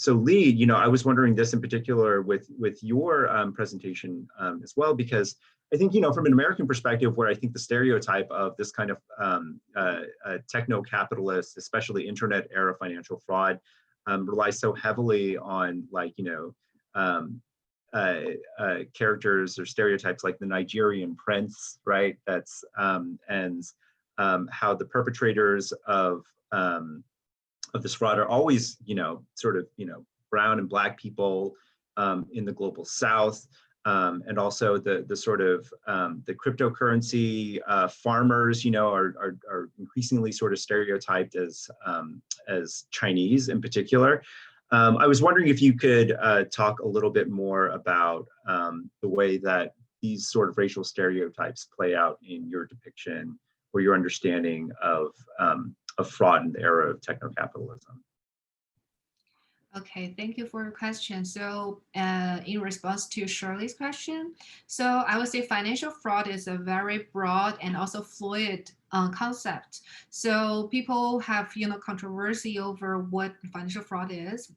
Lee, I was wondering this in particular with your presentation as well, because I think, from an American perspective, where I think the stereotype of this kind of techno-capitalist, especially internet era financial fraud, relies so heavily on characters or stereotypes like the Nigerian prince, right? That's and how the perpetrators of this fraud are always, sort of, brown and Black people in the global South, and also the sort of the cryptocurrency farmers, are increasingly sort of stereotyped as Chinese in particular. I was wondering if you could talk a little bit more about the way that these sort of racial stereotypes play out in your depiction or your understanding of fraud in the era of techno-capitalism. Okay, thank you for your question. So in response to Shirley's question, so I would say financial fraud is a very broad and also fluid concept. So people have, controversy over what financial fraud is,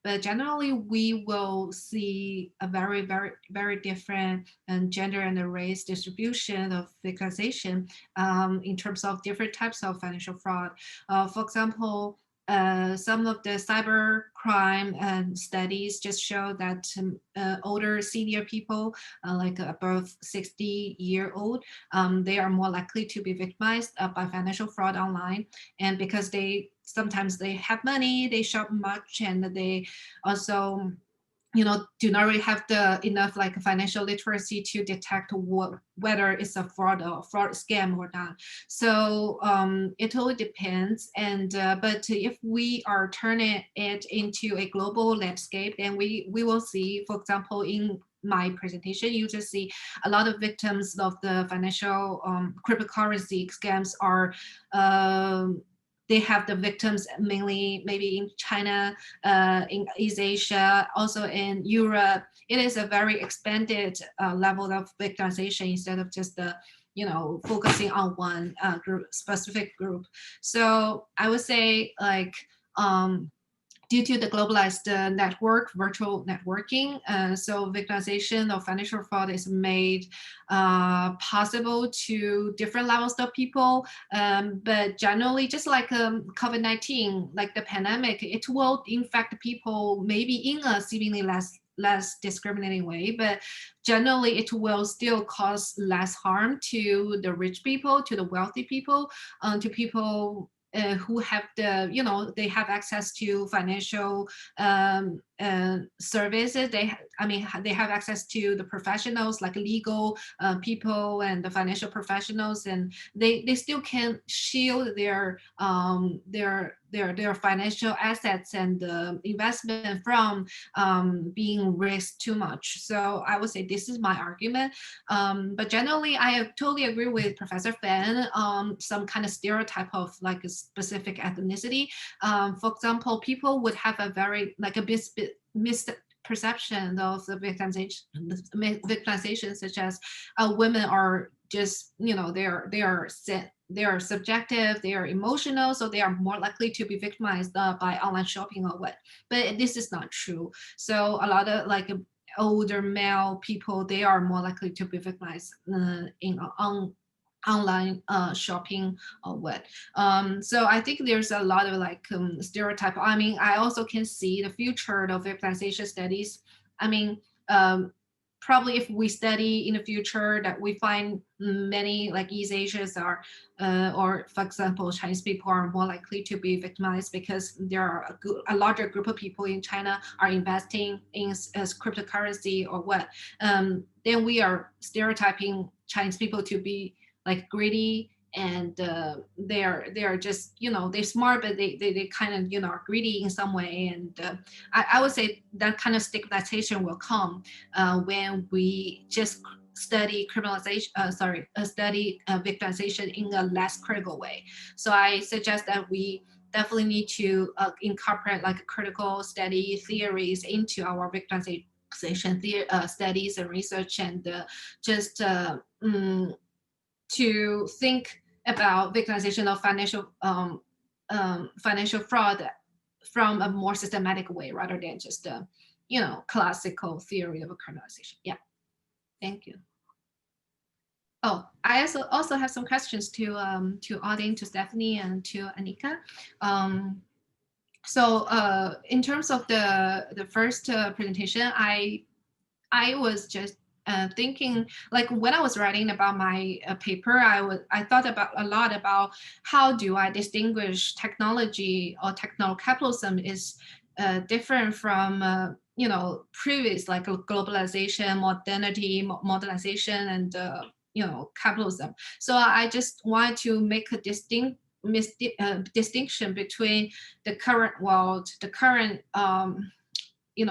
but generally we will see a very, very, very different gender and race distribution of victimization in terms of different types of financial fraud. For example, some of the cyber crime studies just show that older senior people, like above 60-year-old, they are more likely to be victimized by financial fraud online. And because sometimes they have money, they shop much, and they also do not really have enough financial literacy to detect whether it's a fraud scam or not. So it totally depends. And but if we are turning it into a global landscape, then we will see, for example, in my presentation, you just see a lot of victims of the financial cryptocurrency scams are they have the victims mainly maybe in China, in East Asia, also in Europe. It is a very expanded level of victimization instead of just the focusing on one specific group. So I would say due to the globalized virtual networking, so victimization of financial fraud is made possible to different levels of people. But generally, just like COVID-19, like the pandemic, it will infect people maybe in a seemingly less discriminating way, but generally it will still cause less harm to the rich people, to the wealthy people, to people who have they have access to financial services. They have access to the professionals like legal people and the financial professionals, and they still can shield their financial assets and investment from being risked too much. So I would say this is my argument. But generally, I totally agree with Professor Fan. Some kind of stereotype of like a specific ethnicity. For example, people would have a very misperception of the victimization, such as women are just they are subjective, they are emotional, so they are more likely to be victimized by online shopping or what. But this is not true. So a lot of older male people, they are more likely to be victimized in online shopping or what. So I think there's a lot of stereotype. I also can see the future of victimization studies. Probably if we study in the future that we find many East Asians are, or for example, Chinese people are more likely to be victimized because there are a larger group of people in China are investing in as cryptocurrency or what. Then we are stereotyping Chinese people to be greedy, and they are just they're smart, but they kind of are greedy in some way. And I would say that kind of stigmatization will come when we just study victimization in a less critical way. So I suggest that we definitely need to incorporate critical study theories into our victimization studies and research, and just to think about victimization of financial fraud from a more systematic way rather than just a classical theory of a criminalization. Yeah, thank you. Oh, I also have some questions to Alden, to Stephanie, and to Anika. So in terms of the first presentation, I I was just thinking, like when I was writing about my paper, I thought about a lot about how do I distinguish technology or techno-capitalism is different from previous like globalization, modernization, and capitalism. So I just want to make a distinction between the current world, the current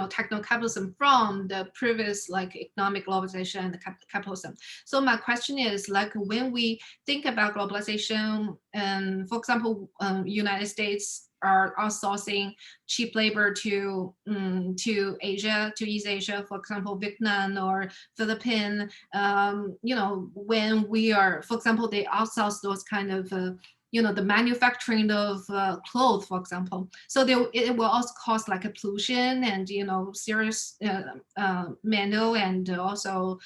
techno-capitalism from the previous like economic globalization and capitalism. So my question is, like, when we think about globalization, and for example, United States are outsourcing cheap labor to Asia, to East Asia, for example, Vietnam or Philippines. When we are, for example, they outsource those kind of the manufacturing of clothes, for example. So it will also cause like a pollution and, serious mental and also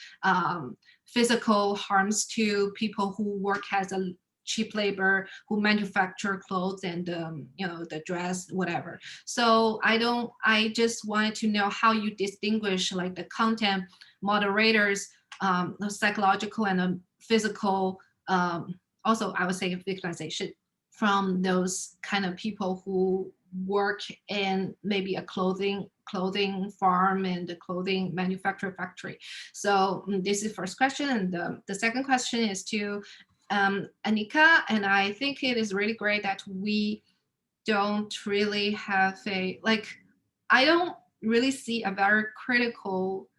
physical harms to people who work as a cheap labor, who manufacture clothes and, the dress, whatever. So I just wanted to know how you distinguish like the content moderators, the psychological and physical, also, I would say victimization from those kind of people who work in maybe a clothing farm and a clothing manufacturer factory. So this is the first question. And the second question is to Anika. And I think it is really great that we don't really have I don't really see a very critical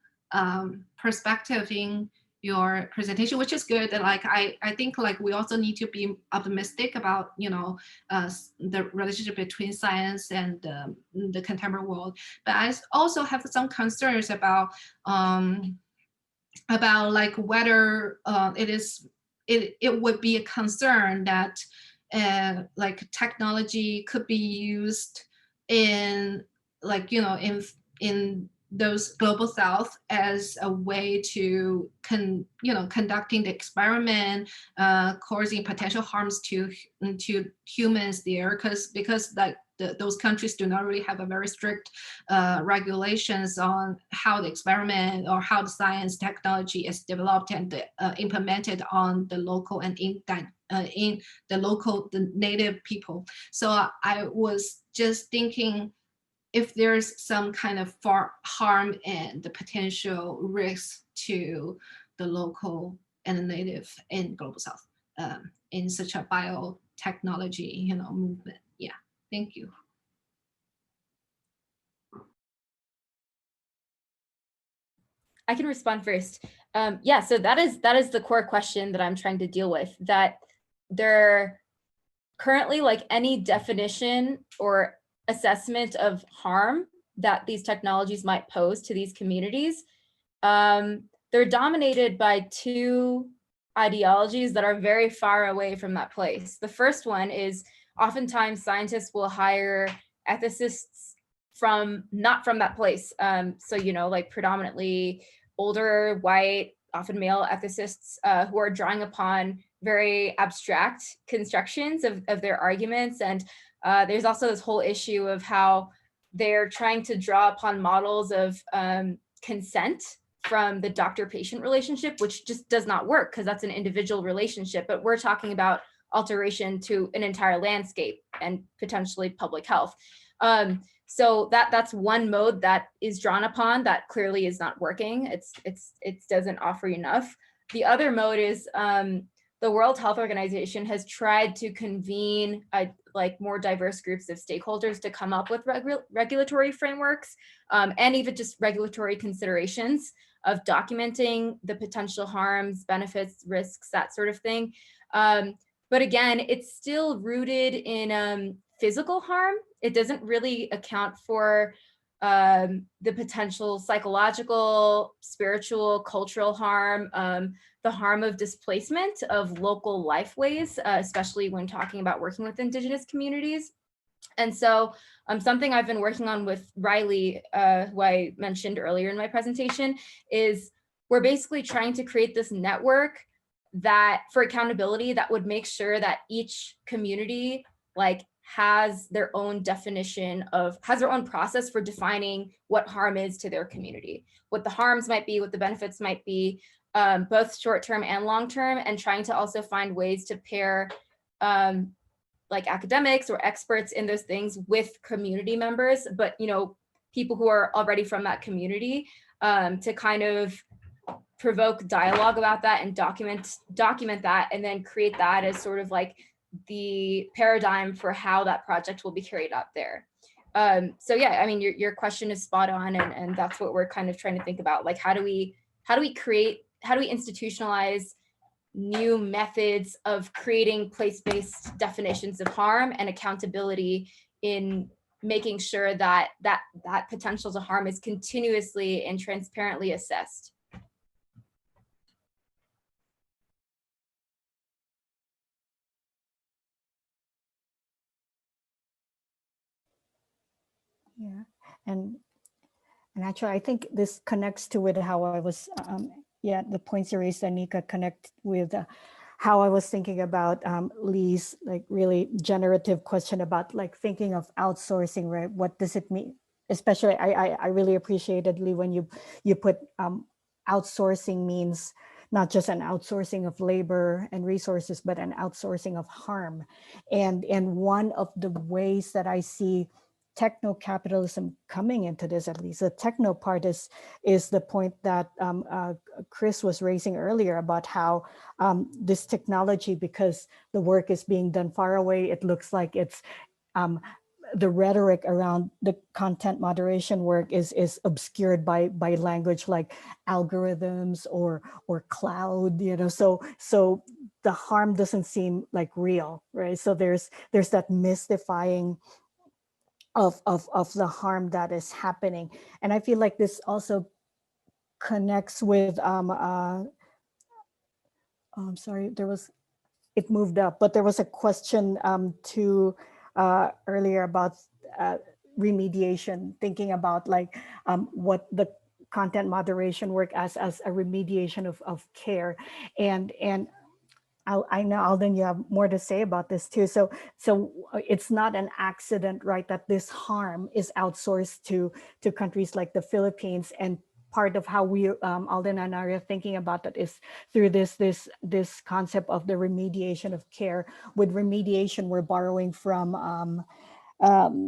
perspective in your presentation, which is good. And like I think like we also need to be optimistic about the relationship between science and the contemporary world. But I also have some concerns about like whether it would be a concern that like technology could be used in like in those global south as a way to conducting the experiment, causing potential harms to humans there, because like those countries do not really have a very strict regulations on how the experiment or how the science technology is developed and implemented on the local and in the native people. So I was just thinking, if there's some kind of harm and the potential risk to the local and the native in global south in such a biotechnology movement. Yeah, thank you. I can respond first. Yeah, so that is the core question that I'm trying to deal with, that there currently, like any definition or assessment of harm that these technologies might pose to these communities, they're dominated by two ideologies that are very far away from that place. The first one is oftentimes scientists will hire ethicists not from that place. So, like predominantly older, white, often male ethicists who are drawing upon very abstract constructions of their arguments. And there's also this whole issue of how they're trying to draw upon models of consent from the doctor-patient relationship, which just does not work because that's an individual relationship. But we're talking about alteration to an entire landscape and potentially public health. So that's one mode that is drawn upon that clearly is not working. It doesn't offer enough. The other mode is the World Health Organization has tried to convene like more diverse groups of stakeholders to come up with regulatory frameworks and even just regulatory considerations of documenting the potential harms, benefits, risks, that sort of thing. But again, it's still rooted in physical harm. It doesn't really account for the potential psychological, spiritual, cultural harm, the harm of displacement of local lifeways, especially when talking about working with Indigenous communities. And so something I've been working on with Riley, who I mentioned earlier in my presentation, is we're basically trying to create this network that for accountability that would make sure that each community like has their own definition of, has their own process for defining what harm is to their community, what the harms might be, what the benefits might be, both short-term and long-term, and trying to also find ways to pair like academics or experts in those things with community members, but people who are already from that community, to kind of provoke dialogue about that and document that, and then create that as sort of like the paradigm for how that project will be carried out there. So yeah, I mean, your question is spot on, and that's what we're kind of trying to think about. Like, how do we institutionalize new methods of creating place-based definitions of harm and accountability in making sure that that potential to harm is continuously and transparently assessed. Yeah, and actually, I think this connects to with how I was, the points you raised, Anika, connect with how I was thinking about Lee's like really generative question about like thinking of outsourcing, right? What does it mean? Especially, I really appreciated, Lee, when you put outsourcing means not just an outsourcing of labor and resources, but an outsourcing of harm. And one of the ways that I see techno-capitalism coming into this, at least the techno part, is the point that Chris was raising earlier about how this technology, because the work is being done far away, it looks like it's the rhetoric around the content moderation work is obscured by language like algorithms or cloud, so the harm doesn't seem like real, right? So there's that mystifying of the harm that is happening. And I feel like this also connects with I'm sorry, it moved up, but there was a question earlier about remediation, thinking about like what the content moderation work as a remediation of care. And I know, Alden, you have more to say about this too. So it's not an accident, right, that this harm is outsourced to countries like the Philippines. And part of how we, Alden and I are thinking about that is through this concept of the remediation of care. With remediation, we're borrowing from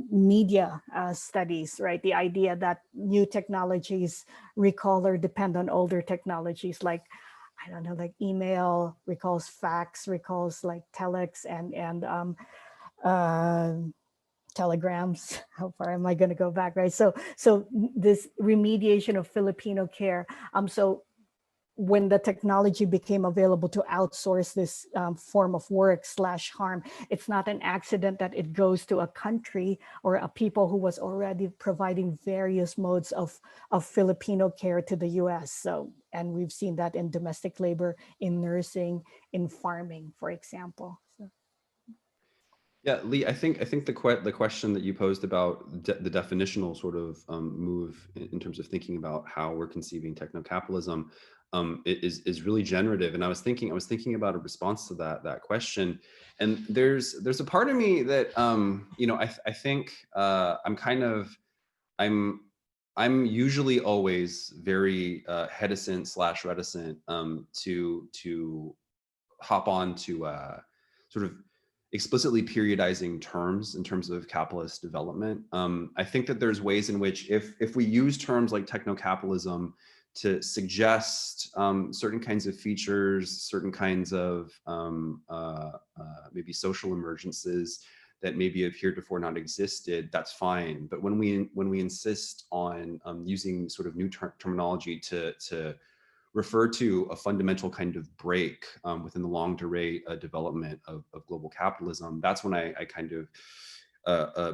media studies, right? The idea that new technologies recall or depend on older technologies, like, I don't know, like email recalls fax, recalls like telex and telegrams. How far am I going to go back, right? So this remediation of Filipino care. So when the technology became available to outsource this form of work / harm, it's not an accident that it goes to a country or a people who was already providing various modes of Filipino care to the US. So, and we've seen that in domestic labor, in nursing, in farming, for example. So. Yeah, Lee, I think the question that you posed about the definitional sort of move in terms of thinking about how we're conceiving techno-capitalism is really generative. And I was thinking about a response to that question. And there's a part of me that I think I'm usually always very hesitant / reticent to hop on to sort of explicitly periodizing terms in terms of capitalist development. I think that there's ways in which if we use terms like techno-capitalism to suggest certain kinds of features, certain kinds of maybe social emergences that maybe have heretofore not existed, that's fine. But when we insist on using sort of new terminology to refer to a fundamental kind of break within the longue durée development of global capitalism, that's when I kind of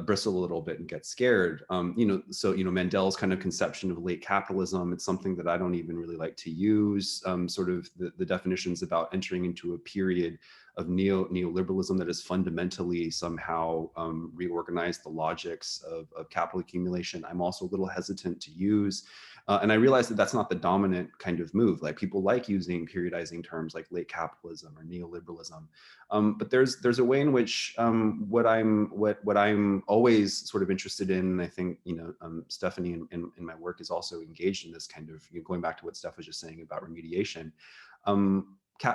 bristle a little bit and get scared. Mandel's kind of conception of late capitalism, it's something that I don't even really like to use. Sort of the definitions about entering into a period neoliberalism that has fundamentally somehow reorganized the logics of capital accumulation, I'm also a little hesitant to use. And I realize that that's not the dominant kind of move. Like, people like using periodizing terms like late capitalism or neoliberalism. But there's a way in which what I'm always sort of interested in, and I think, Stephanie in my work is also engaged in this kind of, going back to what Steph was just saying about remediation.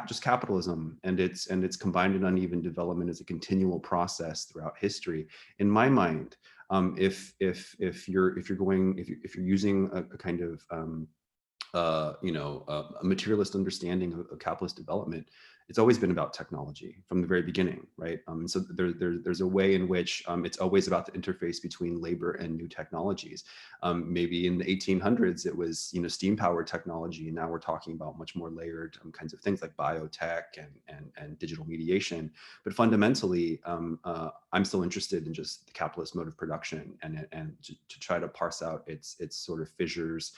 Just capitalism and its combined and uneven development is a continual process throughout history. In my mind, if you're using a kind of a materialist understanding of capitalist development, it's always been about technology from the very beginning, right? And so there's a way in which it's always about the interface between labor and new technologies. Maybe in the 1800s, it was steam-powered technology, and now we're talking about much more layered kinds of things like biotech and digital mediation. But fundamentally, I'm still interested in just the capitalist mode of production and to try to parse out its sort of fissures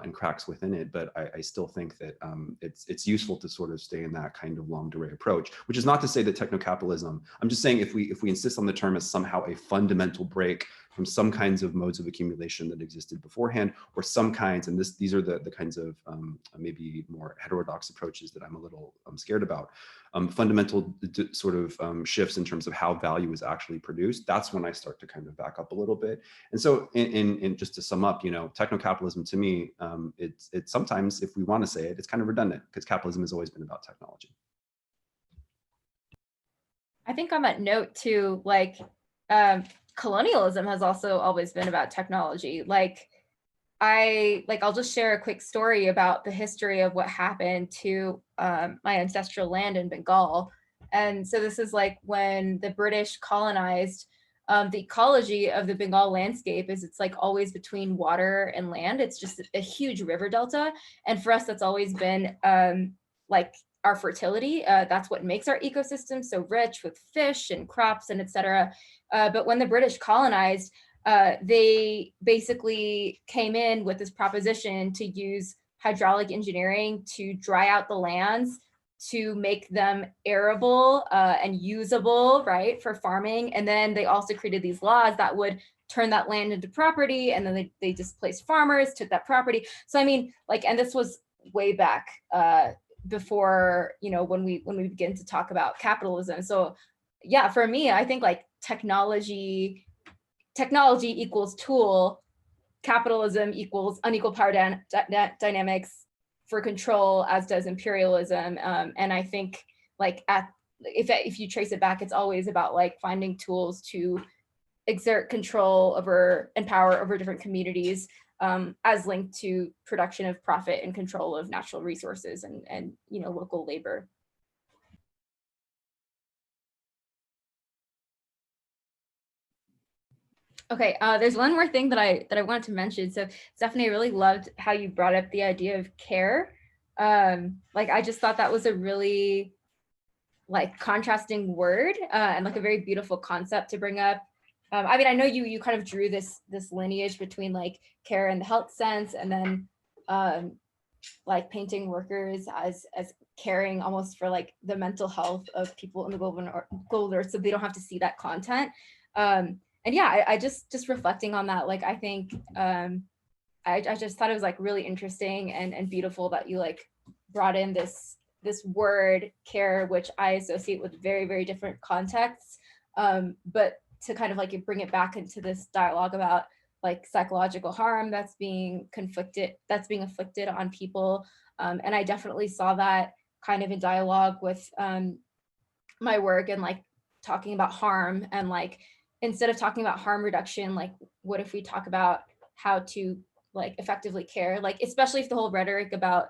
and cracks within it. But I still think that it's useful to sort of stay in that kind of longue durée approach, which is not to say that techno-capitalism, I'm just saying if we insist on the term as somehow a fundamental break from some kinds of modes of accumulation that existed beforehand, or some kinds, and these are the kinds of maybe more heterodox approaches that I'm a little scared about, fundamental sort of shifts in terms of how value is actually produced, that's when I start to kind of back up a little bit. And so in just to sum up, techno-capitalism to me, it's sometimes, if we want to say it, it's kind of redundant, because capitalism has always been about technology. I think on that note too, like colonialism has also always been about technology. I'll just share a quick story about the history of what happened to my ancestral land in Bengal. And so this is like when the British colonized, the ecology of the Bengal landscape is it's like always between water and land. It's just a huge river delta. And for us, that's always been like our fertility. That's what makes our ecosystem so rich with fish and crops and et cetera. But when the British colonized, they basically came in with this proposition to use hydraulic engineering to dry out the lands, to make them arable and usable, right, for farming. And then they also created these laws that would turn that land into property, and then they displaced farmers, took that property. So I mean, like, and this was way back before, when we begin to talk about capitalism. So yeah, for me, I think like technology equals tool, capitalism equals unequal power dynamics for control, as does imperialism. And I think like if you trace it back, it's always about like finding tools to exert control over and power over different communities, as linked to production of profit and control of natural resources and local labor. Okay, there's one more thing that I wanted to mention. So Stephanie, I really loved how you brought up the idea of care. Like, I just thought that was a really like contrasting word and like a very beautiful concept to bring up. I mean, I know you kind of drew this lineage between like care and the health sense, and then like painting workers as caring almost for like the mental health of people in the global north, so they don't have to see that content. And yeah, I just reflecting on that, like, I think I just thought it was like really interesting and beautiful that you like brought in this word care, which I associate with very, very different contexts. But to kind of like bring it back into this dialogue about like psychological harm that's being inflicted on people. And I definitely saw that kind of in dialogue with my work, and like talking about harm, and like instead of talking about harm reduction, like what if we talk about how to like effectively care, like especially if the whole rhetoric about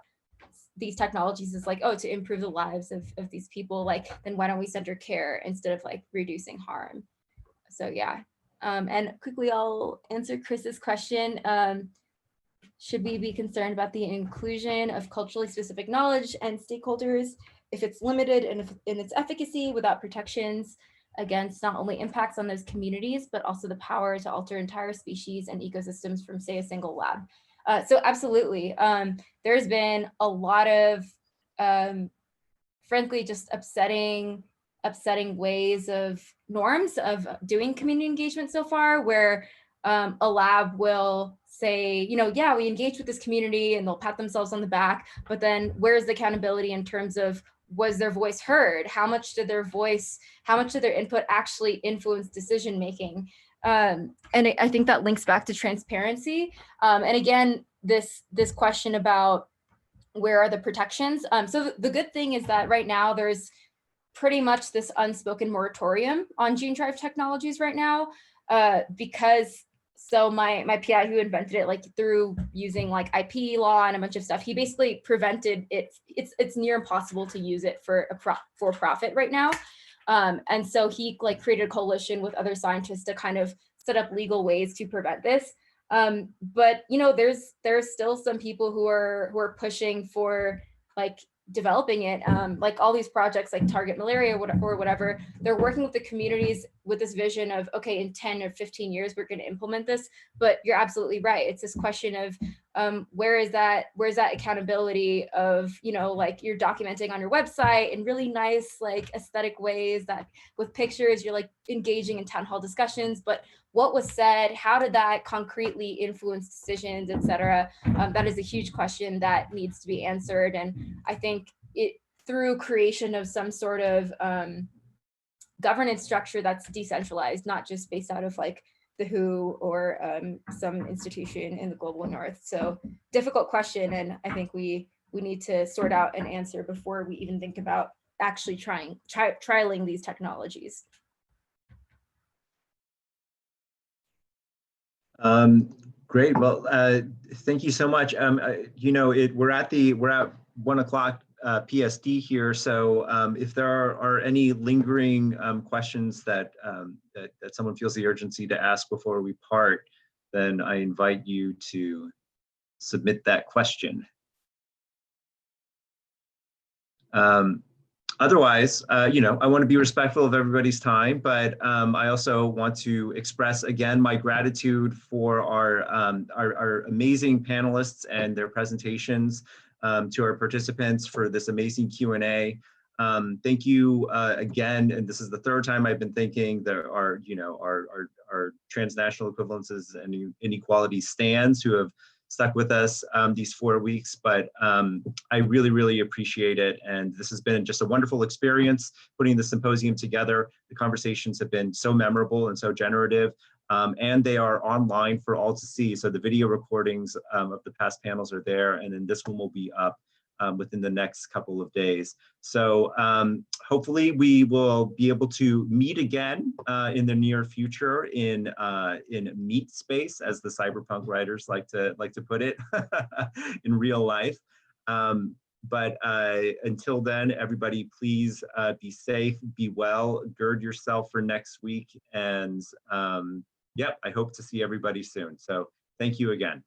these technologies is like, oh, to improve the lives of these people, like then why don't we center care instead of like reducing harm? So yeah. And quickly I'll answer Chris's question. Should we be concerned about the inclusion of culturally specific knowledge and stakeholders if it's limited in its efficacy without protections against not only impacts on those communities, but also the power to alter entire species and ecosystems from, say, a single lab? So absolutely. There's been a lot of, frankly, just upsetting upsetting ways of norms of doing community engagement so far, where a lab will say, you know, yeah, we engaged with this community, and they'll pat themselves on the back, but then where's the accountability in terms of, was their voice heard? How much did their input actually influence decision making? And I think that links back to transparency. And again, this question about where are the protections? So the good thing is that right now there's pretty much this unspoken moratorium on gene-derived technologies right now, because so my PI who invented it, like through using like IP law and a bunch of stuff, he basically prevented it. It's near impossible to use it for profit right now. And so he like created a coalition with other scientists to kind of set up legal ways to prevent this. But you know, there's still some people who are pushing for like developing it, like all these projects like Target Malaria or whatever. They're working with the communities with this vision of, okay, in 10 or 15 years we're going to implement this. But you're absolutely right, it's this question of where's that accountability of, you know, like you're documenting on your website in really nice like aesthetic ways, that with pictures you're like engaging in town hall discussions, but what was said, how did that concretely influence decisions, etc.? That is a huge question that needs to be answered. And I think it, through creation of some sort of governance structure that's decentralized, not just based out of like the WHO or some institution in the global north. So difficult question. And I think we need to sort out an answer before we even think about actually trialing these technologies. Great. Well, thank you so much. You know, we're at 1 o'clock PSD here. So if there are any lingering questions that someone feels the urgency to ask before we part, then I invite you to submit that question. Otherwise, you know, I want to be respectful of everybody's time, but I also want to express again my gratitude for our amazing panelists and their presentations, to our participants for this amazing Q&A. Thank you again, and this is the third time I've been thanking our Transnational Equivalences and Inequalities stands who have stuck with us these 4 weeks, but I really, really appreciate it. And this has been just a wonderful experience putting the symposium together. The conversations have been so memorable and so generative, and they are online for all to see. So the video recordings of the past panels are there, and then this one will be up within the next couple of days. So hopefully we will be able to meet again in the near future in meet space, as the cyberpunk writers like to put it, in real life. But until then, everybody, please be safe, be well, gird yourself for next week, and yep, I hope to see everybody soon. So thank you again.